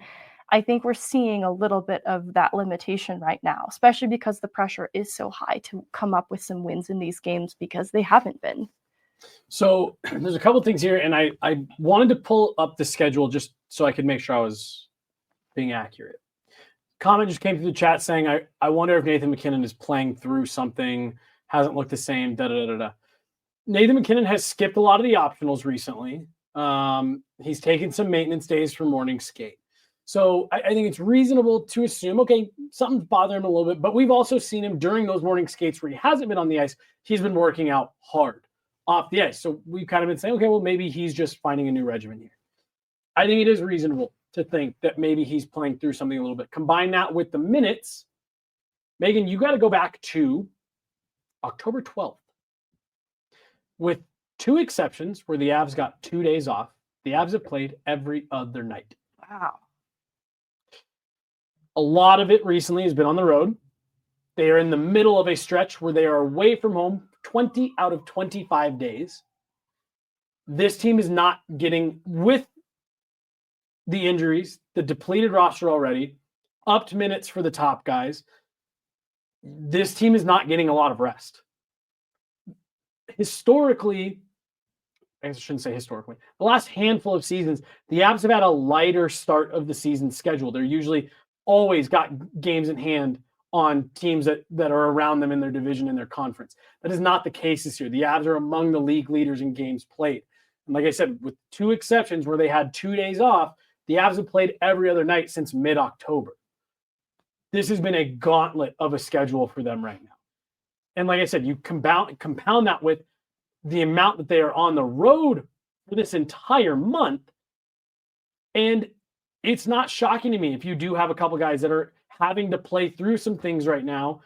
I think we're seeing a little bit of that limitation right now, especially because the pressure is so high to come up with some wins in these games because they haven't been. So there's a couple things here, and I wanted to pull up the schedule just so I could make sure I was being accurate. Comment just came through the chat saying, I wonder if Nathan MacKinnon is playing through something, hasn't looked the same, da-da-da-da-da. Nathan MacKinnon has skipped a lot of the optionals recently. He's taken some maintenance days for morning skate. So I think it's reasonable to assume, okay, something's bothering him a little bit, but we've also seen him during those morning skates where he hasn't been on the ice. He's been working out hard off the ice. So we've kind of been saying, okay, well, maybe he's just finding a new regimen here. I think it is reasonable to think that maybe he's playing through something a little bit. Combine that with the minutes. Megan, you got to go back to October 12th. With 2 exceptions where the Avs got 2 days off, the Avs have played every other night. Wow. A lot of it recently has been on the road. They are in the middle of a stretch where they are away from home 20 out of 25 days. This team is not getting, with the injuries, the depleted roster already, upped minutes for the top guys. This team is not getting a lot of rest. Historically, I shouldn't say historically, the last handful of seasons, the Avs have had a lighter start of the season schedule. They're usually always got games in hand on teams that are around them in their division and their conference. That is not the case this year. The Avs are among the league leaders in games played. And like I said, with 2 exceptions where they had 2 days off, the Avs have played every other night since mid-October. This has been a gauntlet of a schedule for them right now. And like I said, you compound that with the amount that they are on the road for this entire month. And it's not shocking to me if you do have a couple guys that are having to play through some things right now.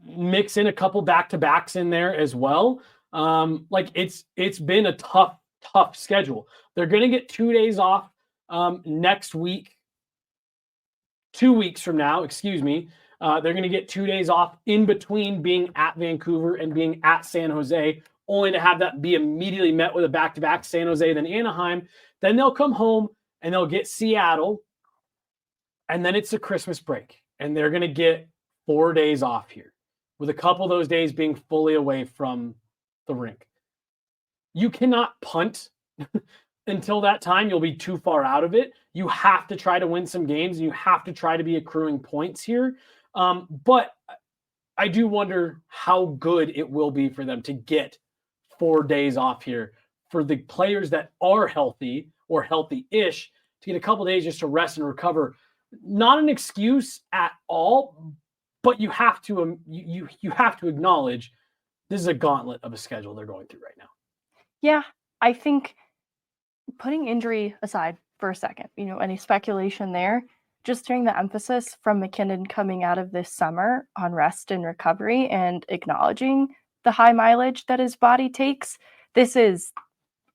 Mix in a couple back-to-backs in there as well. Like it's been a tough schedule. They're going to get 2 days off next week. 2 weeks from now, excuse me. They're going to get 2 days off in between being at Vancouver and being at San Jose, only to have that be immediately met with a back-to-back, San Jose, then Anaheim. Then they'll come home and they'll get Seattle, and then it's a Christmas break, and they're going to get 4 days off here, with a couple of those days being fully away from the rink. You cannot punt until that time. You'll be too far out of it. You have to try to win some games, and you have to try to be accruing points here. But I do wonder how good it will be for them to get 4 days off here for the players that are healthy or healthy-ish to get a couple days just to rest and recover. Not an excuse at all, but you have to you have to acknowledge this is a gauntlet of a schedule they're going through right now. Yeah, I think putting injury aside for a second, any speculation there, just hearing the emphasis from MacKinnon coming out of this summer on rest and recovery and acknowledging the high mileage that his body takes, this is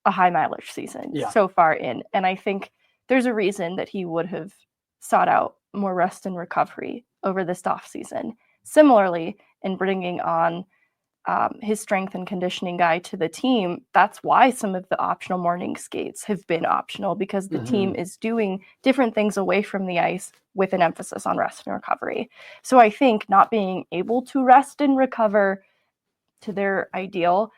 a high mileage season so far in. And I think there's a reason that he would have sought out more rest and recovery over this off season. Similarly, in bringing on his strength and conditioning guy to the team. That's why some of the optional morning skates have been optional, because the team is doing different things away from the ice with an emphasis on rest and recovery. So I think not being able to rest and recover to their ideal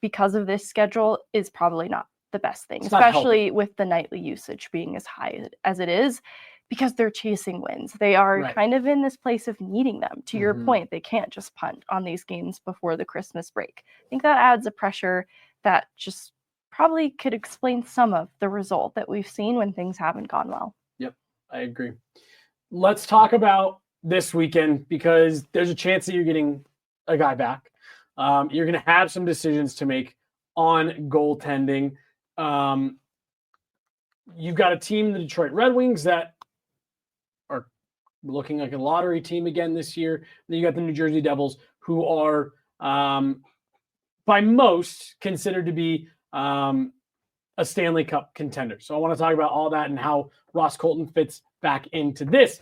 because of this schedule is probably not the best thing, especially with the nightly usage being as high as it is, because they're chasing wins. They are kind of in this place of needing them. To your point, they can't just punt on these games before the Christmas break. I think that adds a pressure that just probably could explain some of the result that we've seen when things haven't gone well. Yep, I agree. Let's talk about this weekend, because there's a chance that you're getting a guy back. You're going to have some decisions to make on goaltending. You've got a team, the Detroit Red Wings, that are looking like a lottery team again this year. Then you got the New Jersey Devils, who are by most considered to be a Stanley Cup contender. So I want to talk about all that and how Ross Colton fits back into this.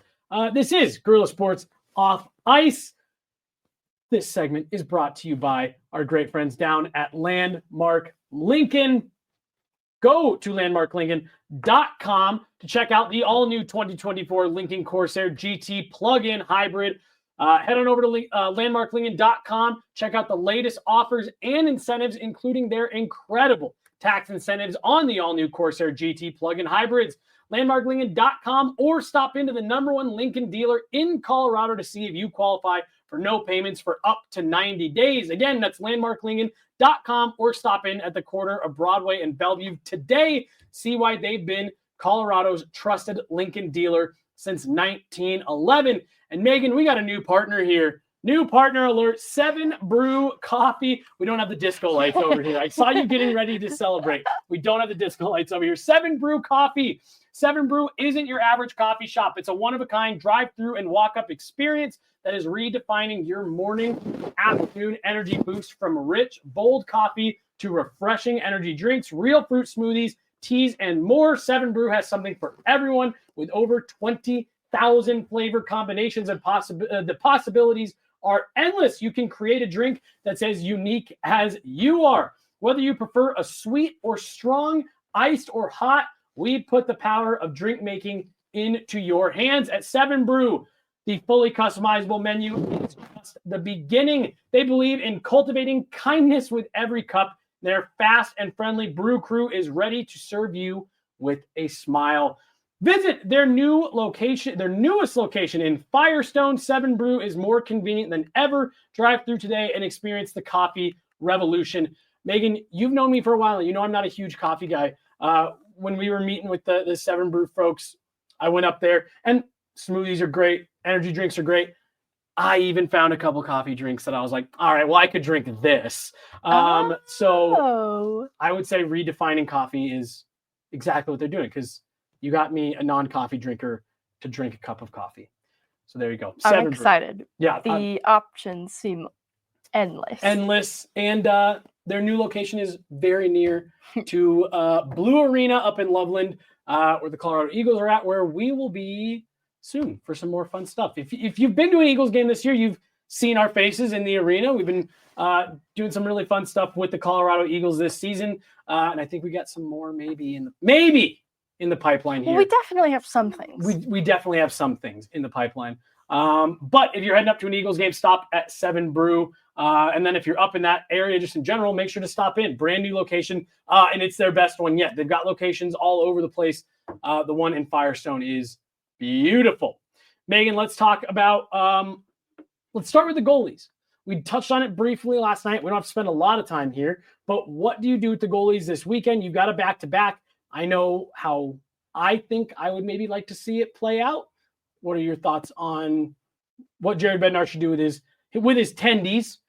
This is Guerilla Sports Off Ice. This segment is brought to you by our great friends down at Landmark Lincoln. Go to landmarklincoln.com to check out the all-new 2024 Lincoln Corsair GT plug-in hybrid. Head on over to landmarklincoln.com. Check out the latest offers and incentives, including their incredible tax incentives on the all-new Corsair GT plug-in hybrids. landmarklincoln.com, or stop into the #1 Lincoln dealer in Colorado to see if you qualify for no payments for up to 90 days. Again, that's landmarklincoln.com, or stop in at the corner of Broadway and Bellevue today. See why they've been Colorado's trusted Lincoln dealer since 1911. And Megan, we got a new partner here. New partner alert, 7 Brew Coffee. We don't have the disco lights over here. I saw you getting ready to celebrate. We don't have the disco lights over here. 7 Brew Coffee. 7 Brew isn't your average coffee shop. It's a one-of-a-kind drive-through and walk-up experience that is redefining your morning, afternoon energy boost, from rich, bold coffee to refreshing energy drinks, real fruit smoothies, teas, and more. 7 Brew has something for everyone, with over 20,000 flavor combinations, and the possibilities are endless. You can create a drink that's as unique as you are. Whether you prefer a sweet or strong, iced or hot, we put the power of drink making into your hands at 7 Brew. The fully customizable menu is just the beginning. They believe in cultivating kindness with every cup. Their fast and friendly brew crew is ready to serve you with a smile. Visit their newest location in Firestone. 7 Brew is more convenient than ever. Drive through today and experience the coffee revolution. Megan, you've known me for a while. You know I'm not a huge coffee guy. When we were meeting with the 7 Brew folks, I went up there, and smoothies are great. Energy drinks are great. I even found a couple coffee drinks that I was like, all right, well, I could drink this. So I would say redefining coffee is exactly what they're doing, because you got me, a non-coffee drinker, to drink a cup of coffee. So there you go. I'm excited. Brew. Yeah. The options seem endless. And their new location is very near to Blue Arena up in Loveland, where the Colorado Eagles are at, where we will be soon for some more fun stuff. If you've been to an Eagles game this year, you've seen our faces in the arena. We've been doing some really fun stuff with the Colorado Eagles this season, and I think we got some more maybe in the pipeline here. Well, we definitely have some things. We definitely have some things in the pipeline. But if you're heading up to an Eagles game, stop at 7 Brew. And then if you're up in that area, just in general, make sure to stop in. Brand new location, and it's their best one yet. They've got locations all over the place. The one in Firestone is beautiful. Megan, let's talk about, let's start with the goalies. We touched on it briefly last night. We don't have to spend a lot of time here, but what do you do with the goalies this weekend? You've got a back-to-back. I know how I think I would maybe like to see it play out. What are your thoughts on what Jared Bednar should do with his tendies,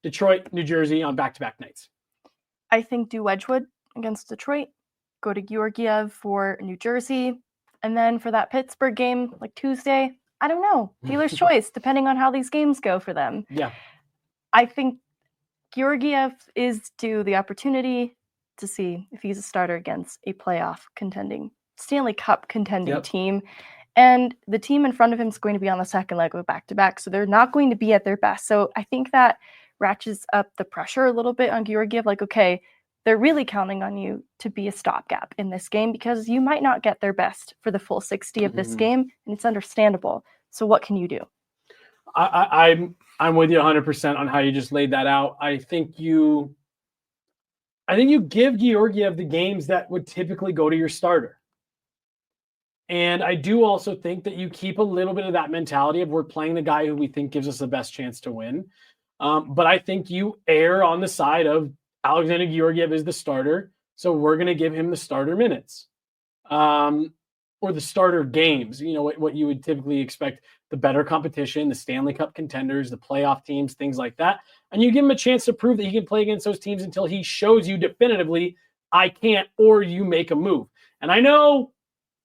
Detroit, New Jersey, on back-to-back nights? I think do Wedgwood against Detroit, go to Georgiev for New Jersey, and then for that Pittsburgh game, like Tuesday, I don't know, dealer's choice, depending on how these games go for them. Yeah. I think Georgiev is due the opportunity to see if he's a starter against a playoff contending, Stanley Cup contending team. And the team in front of him is going to be on the second leg of a back-to-back, so they're not going to be at their best. So I think that ratchets up the pressure a little bit on Georgiev. Like, okay, they're really counting on you to be a stopgap in this game because you might not get their best for the full 60 of this game, and it's understandable. So what can you do? I'm with you 100% on how you just laid that out. I think you give Georgiev the games that would typically go to your starter. And I do also think that you keep a little bit of that mentality of we're playing the guy who we think gives us the best chance to win. But I think you err on the side of Alexander Georgiev is the starter, so we're going to give him the starter minutes. Or the starter games, what you would typically expect, the better competition, the Stanley Cup contenders, the playoff teams, things like that. And you give him a chance to prove that he can play against those teams until he shows you definitively, I can't, or you make a move. And I know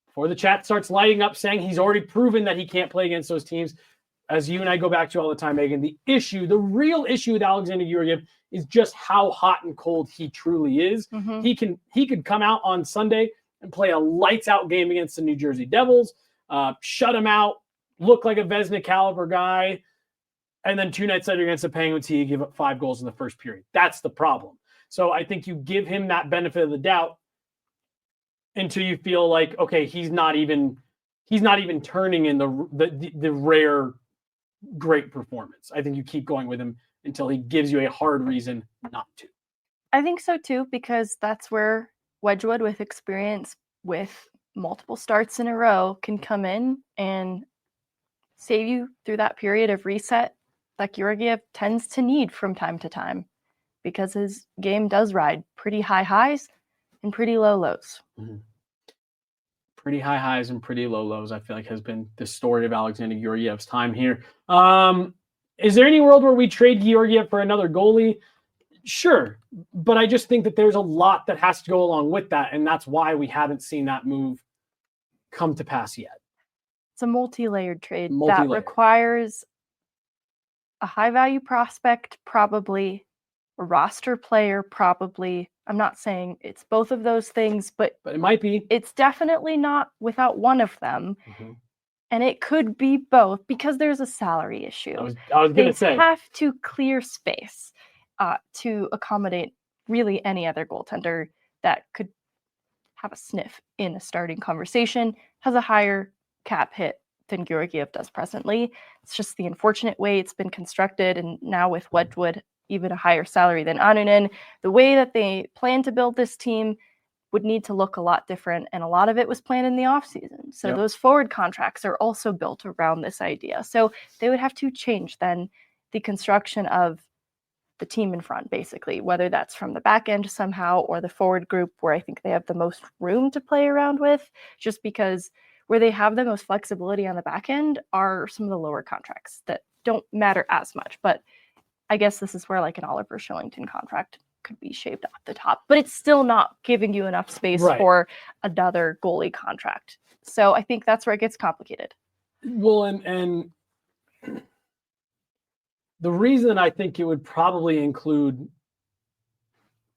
before the chat starts lighting up saying he's already proven that he can't play against those teams, as you and I go back to all the time, Megan, the real issue with Alexander Georgiev is just how hot and cold he truly is. Mm-hmm. He could come out on Sunday and play a lights out game against the New Jersey Devils, shut him out, look like a Vezina caliber guy, and then 2 nights later against the Penguins, he give up 5 goals in the first period. That's the problem. So I think you give him that benefit of the doubt until you feel like, okay, he's not even turning in the rare great performance. I think you keep going with him until he gives you a hard reason not to. I think so too, because that's where Wedgwood, with experience with multiple starts in a row, can come in and save you through that period of reset that Georgiev tends to need from time to time, because his game does ride pretty high highs and pretty low lows. Mm-hmm. Pretty high highs and pretty low lows, I feel like, has been the story of Alexander Georgiev's time here. Is there any world where we trade Georgiev for another goalie? Sure, but I just think that there's a lot that has to go along with that, and that's why we haven't seen that move come to pass yet. It's a multi-layered trade that requires a high-value prospect, probably, a roster player, probably. I'm not saying it's both of those things, but it might be. It's definitely not without one of them. Mm-hmm. And it could be both because there's a salary issue. I was going to say. They have to clear space to accommodate really any other goaltender that could have a sniff in a starting conversation, has a higher cap hit than Georgiev does presently. It's just the unfortunate way it's been constructed. And now with Wedgwood, even a higher salary than Annunen, the way that they plan to build this team would need to look a lot different. And a lot of it was planned in the offseason. So those forward contracts are also built around this idea. So they would have to change then the construction of the team in front, basically, whether that's from the back end somehow or the forward group, where I think they have the most room to play around with, just because where they have the most flexibility on the back end are some of the lower contracts that don't matter as much. But I guess this is where like an Oliver Shillington contract could be shaved off the top, but it's still not giving you enough space for another goalie contract. So I think that's where it gets complicated. Well, and the reason I think it would probably include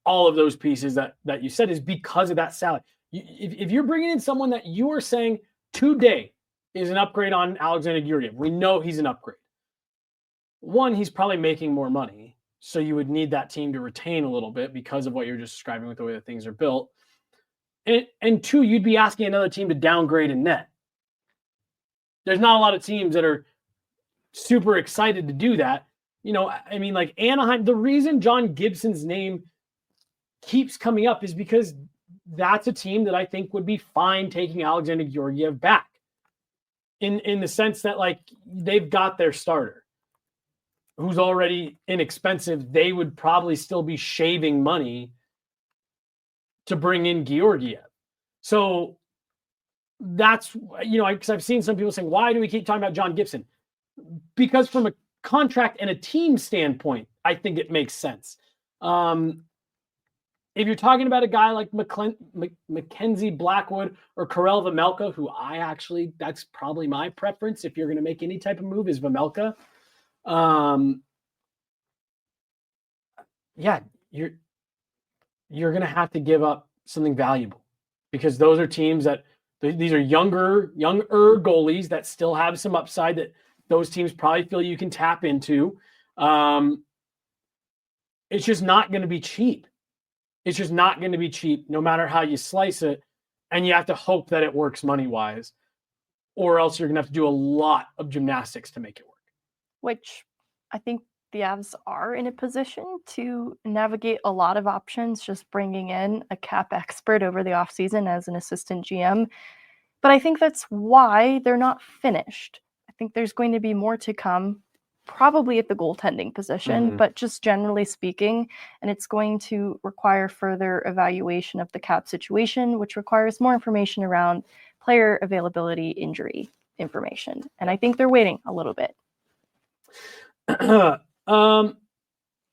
all of those pieces that you said is because of that salary. If you're bringing in someone that you are saying today is an upgrade on Alexander Georgiev, we know he's an upgrade. One, he's probably making more money, so you would need that team to retain a little bit because of what you're just describing with the way that things are built. And two, you'd be asking another team to downgrade in net. There's not a lot of teams that are super excited to do that. I mean, like Anaheim, the reason John Gibson's name keeps coming up is because that's a team that I think would be fine taking Alexander Georgiev back in the sense that, like, they've got their starter who's already inexpensive. They would probably still be shaving money to bring in Georgiev. So that's, because I've seen some people saying, why do we keep talking about John Gibson? Because from a contract and a team standpoint, I think it makes sense. If you're talking about a guy like Mackenzie Blackwood or Karel Vejmelka, who that's probably my preference if you're going to make any type of move, is Vejmelka. You're going to have to give up something valuable because those are teams that these are younger goalies that still have some upside that those teams probably feel you can tap into. it's just not going to be cheap. It's just not going to be cheap no matter how you slice it. And you have to hope that it works money-wise, or else you're going to have to do a lot of gymnastics to make it work. Which I think the Avs are in a position to navigate a lot of options, just bringing in a cap expert over the offseason as an assistant GM. But I think that's why they're not finished. I think there's going to be more to come, probably at the goaltending position, but just generally speaking, and it's going to require further evaluation of the cap situation, which requires more information around player availability, injury information. And I think they're waiting a little bit.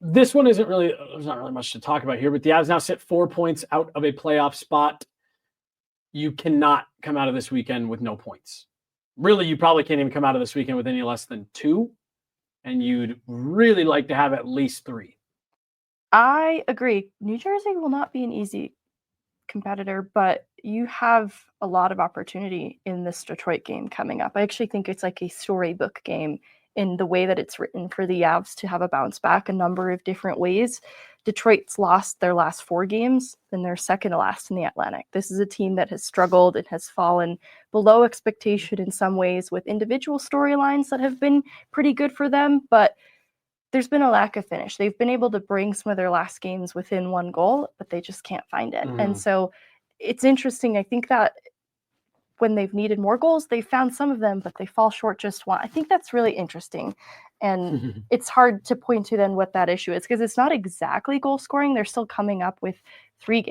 This one isn't really, there's not really much to talk about here, but the Avs now sit 4 points out of a playoff spot. You cannot come out of this weekend with no points. Really, you probably can't even come out of this weekend with any less than 2. And you'd really like to have at least 3. I agree. New Jersey will not be an easy competitor, but you have a lot of opportunity in this Detroit game coming up. I actually think it's like a storybook game in the way that it's written for the Avs to have a bounce back a number of different ways. Detroit's lost their last 4 games, and they're second to last in the Atlantic. This is a team that has struggled and has fallen below expectation in some ways with individual storylines that have been pretty good for them, but there's been a lack of finish. They've been able to bring some of their last games within 1 goal, but they just can't find it. And so it's interesting. I think that when they've needed more goals, they've found some of them, but they fall short just one. I think that's really interesting. And it's hard to point to then what that issue is, because it's not exactly goal scoring. They're still coming up with 3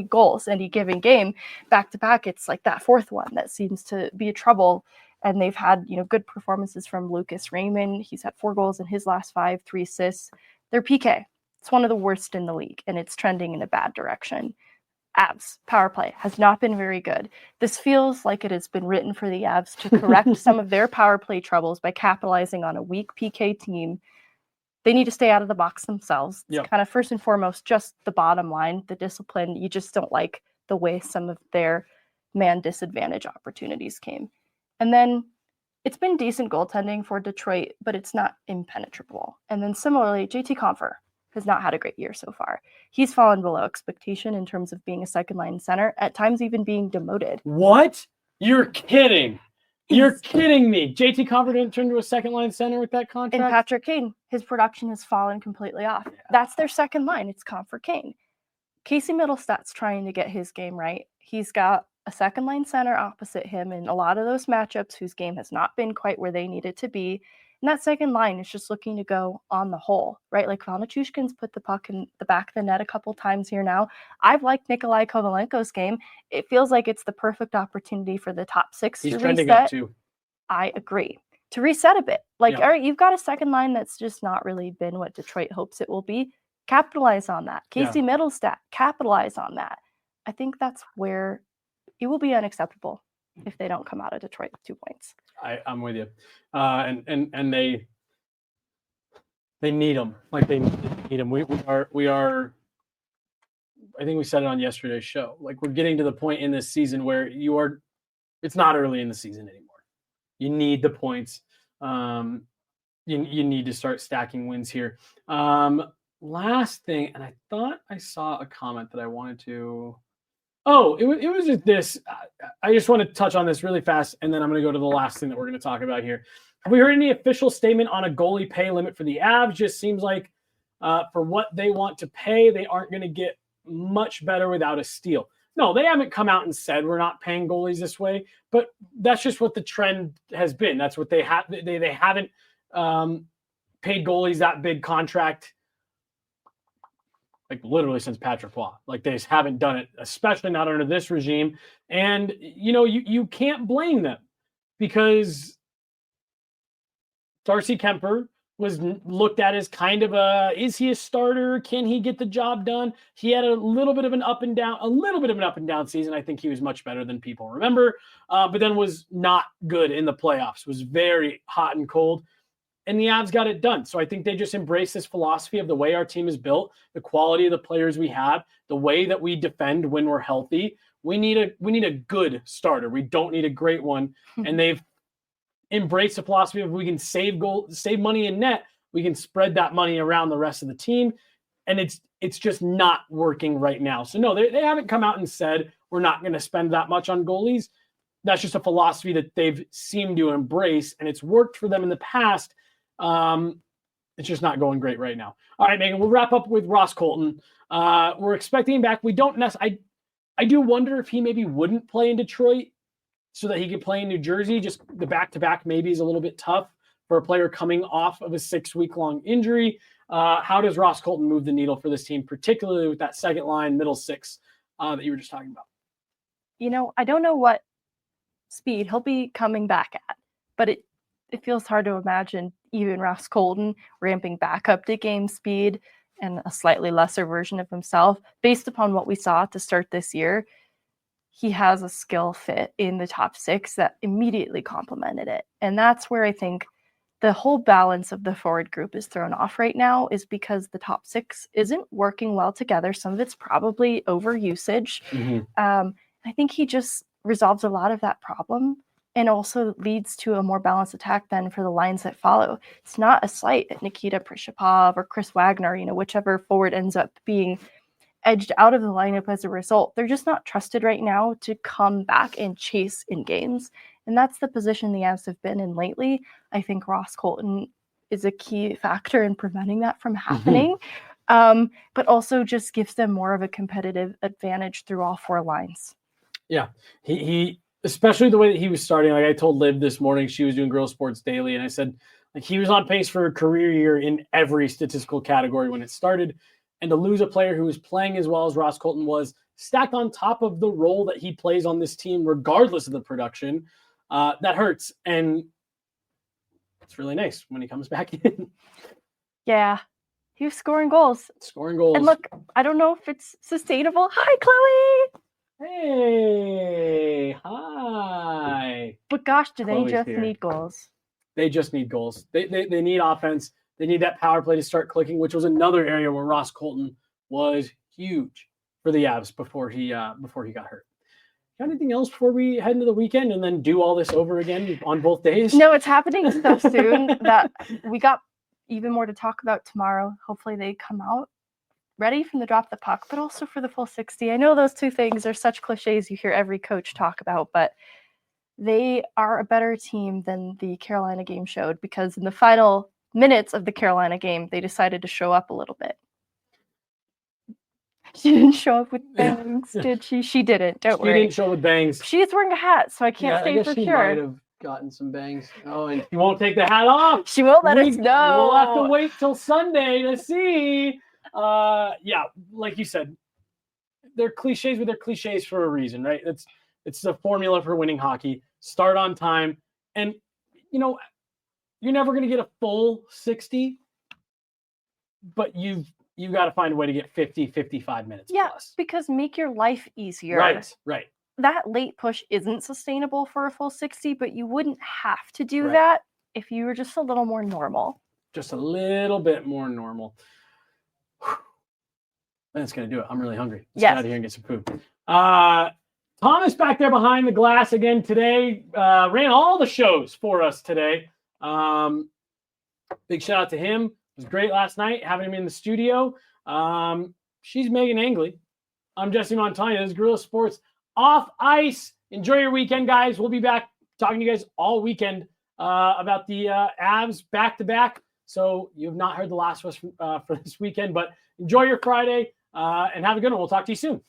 goals in any given game back to back. It's like that 4th one that seems to be a trouble. And they've had, good performances from Lucas Raymond. He's had 4 goals in his last 5, 3 assists. Their PK, it's one of the worst in the league, and it's trending in a bad direction. Avs power play has not been very good. This feels like it has been written for the Avs to correct some of their power play troubles by capitalizing on a weak PK team. They need to stay out of the box themselves. It's kind of first and foremost just the bottom line, the discipline. You just don't like the way some of their man disadvantage opportunities came. And then it's been decent goaltending for Detroit, but it's not impenetrable. And then similarly, JT Compher has not had a great year so far. He's fallen below expectation in terms of being a second-line center, at times even being demoted. What? You're kidding. You're kidding me. JT Compher didn't turn to a second-line center with that contract? And Patrick Kane, his production has fallen completely off. Yeah. That's their second line. It's Compher Kane. Casey Middlestad's trying to get his game right. He's got a second-line center opposite him in a lot of those matchups whose game has not been quite where they need it to be. And that second line is just looking to go on the hole, right? Like Vanachushkin's put the puck in the back of the net a couple times here now. I've liked Nikolai Kovalenko's game. It feels like it's the perfect opportunity for the top 6 He's to trending reset. Up too. I agree. To reset a bit. All right, you've got a second line that's just not really been what Detroit hopes it will be. Capitalize on that. Casey Middlestad, capitalize on that. I think that's where it will be unacceptable if they don't come out of Detroit with 2 points. I'm with you. And they need them. Like they need them. We are. I think we said it on yesterday's show. Like we're getting to the point in this season where it's not early in the season anymore. You need the points. You need to start stacking wins here. Last thing, and I thought I saw a comment that I wanted to. Oh, it was just this. I just want to touch on this really fast, and then I'm going to go to the last thing that we're going to talk about here. Have we heard any official statement on a goalie pay limit for the Avs? Just seems like for what they want to pay, they aren't going to get much better without a steal. No, they haven't come out and said we're not paying goalies this way, but that's just what the trend has been. That's what they have. They haven't paid goalies that big contract. Like literally since Patrick Waugh. Like they just haven't done it, especially not under this regime. And, you can't blame them because Darcy Kemper was looked at as kind of is he a starter? Can he get the job done? He had a little bit of an up and down season. I think he was much better than people remember, but then was not good in the playoffs, was very hot and cold. And the Avs got it done. So I think they just embrace this philosophy of the way our team is built, the quality of the players we have, the way that we defend when we're healthy. We need a good starter. We don't need a great one. And they've embraced the philosophy of we can save money in net We can spread that money around the rest of the team. And it's just not working right now. So no, they haven't come out and said we're not going to spend that much on goalies. That's just a philosophy that they've seemed to embrace, and it's worked for them in the past. It's just not going great right now. All right, Megan, we'll wrap up with Ross Colton. We're expecting him back. We don't necessarily. I do wonder if he maybe wouldn't play in Detroit so that he could play in New Jersey. Just the back-to-back maybe is a little bit tough for a player coming off of a 6-week-long injury. How does Ross Colton move the needle for this team, particularly with that second line, middle six that you were just talking about? I don't know what speed he'll be coming back at, but it feels hard to imagine even Ross Colton ramping back up to game speed and a slightly lesser version of himself. Based upon what we saw to start this year, he has a skill fit in the top six that immediately complemented it. And that's where I think the whole balance of the forward group is thrown off right now, is because the top six isn't working well together. Some of it's probably over usage. I think he just resolves a lot of that problem and also leads to a more balanced attack then for the lines that follow. It's not a slight at Nikita Prishapov or Chris Wagner, whichever forward ends up being edged out of the lineup as a result. They're just not trusted right now to come back and chase in games. And that's the position the Avs have been in lately. I think Ross Colton is a key factor in preventing that from happening, but also just gives them more of a competitive advantage through all four lines. Yeah, he especially the way that he was starting. Like I told Liv this morning, she was doing Girl Sports Daily, and I said like he was on pace for a career year in every statistical category when it started. And to lose a player who was playing as well as Ross Colton was, stacked on top of the role that he plays on this team, regardless of the production, that hurts. And it's really nice when he comes back in. Yeah, he was scoring goals. And look, I don't know if it's sustainable. Hi, Chloe. Hey, hi. But gosh, do Chloe's they just here. need goals? They just need goals. They need offense. They need that power play to start clicking, which was another area where Ross Colton was huge for the Avs before he got hurt. Got anything else before we head into the weekend and then do all this over again on both days? No, it's happening so soon that we got even more to talk about tomorrow. Hopefully they come out ready from the drop the puck, but also for the full 60. I know those two things are such cliches you hear every coach talk about, but they are a better team than the Carolina game showed, because in the final minutes of the Carolina game, they decided to show up a little bit. She didn't show up with bangs, did she? She didn't. Don't worry. She didn't show up with bangs. She is wearing a hat, so I can't say for she sure. might have gotten some bangs. Oh, and she won't take the hat off. She won't let us know. We'll have to wait till Sunday to see. Yeah, like you said, they're cliches, but they're cliches for a reason, right? It's the formula for winning hockey. Start on time, and you're never going to get a full 60, but you got to find a way to get 50, 55 minutes plus. Because make your life easier. Right. That late push isn't sustainable for a full 60, but you wouldn't have to do that if you were just a little more normal. Just a little bit more normal. That's going to do it. I'm really hungry. Let's get out of here and get some food. Thomas back there behind the glass again today. Ran all the shows for us today. Big shout out to him. It was great last night having him in the studio. She's Meghan Angley. I'm Jesse Montano. This is Guerilla Sports Off Ice. Enjoy your weekend, guys. We'll be back talking to you guys all weekend about the Avs back-to-back. So you have not heard the last of us for this weekend, but enjoy your Friday and have a good one. We'll talk to you soon.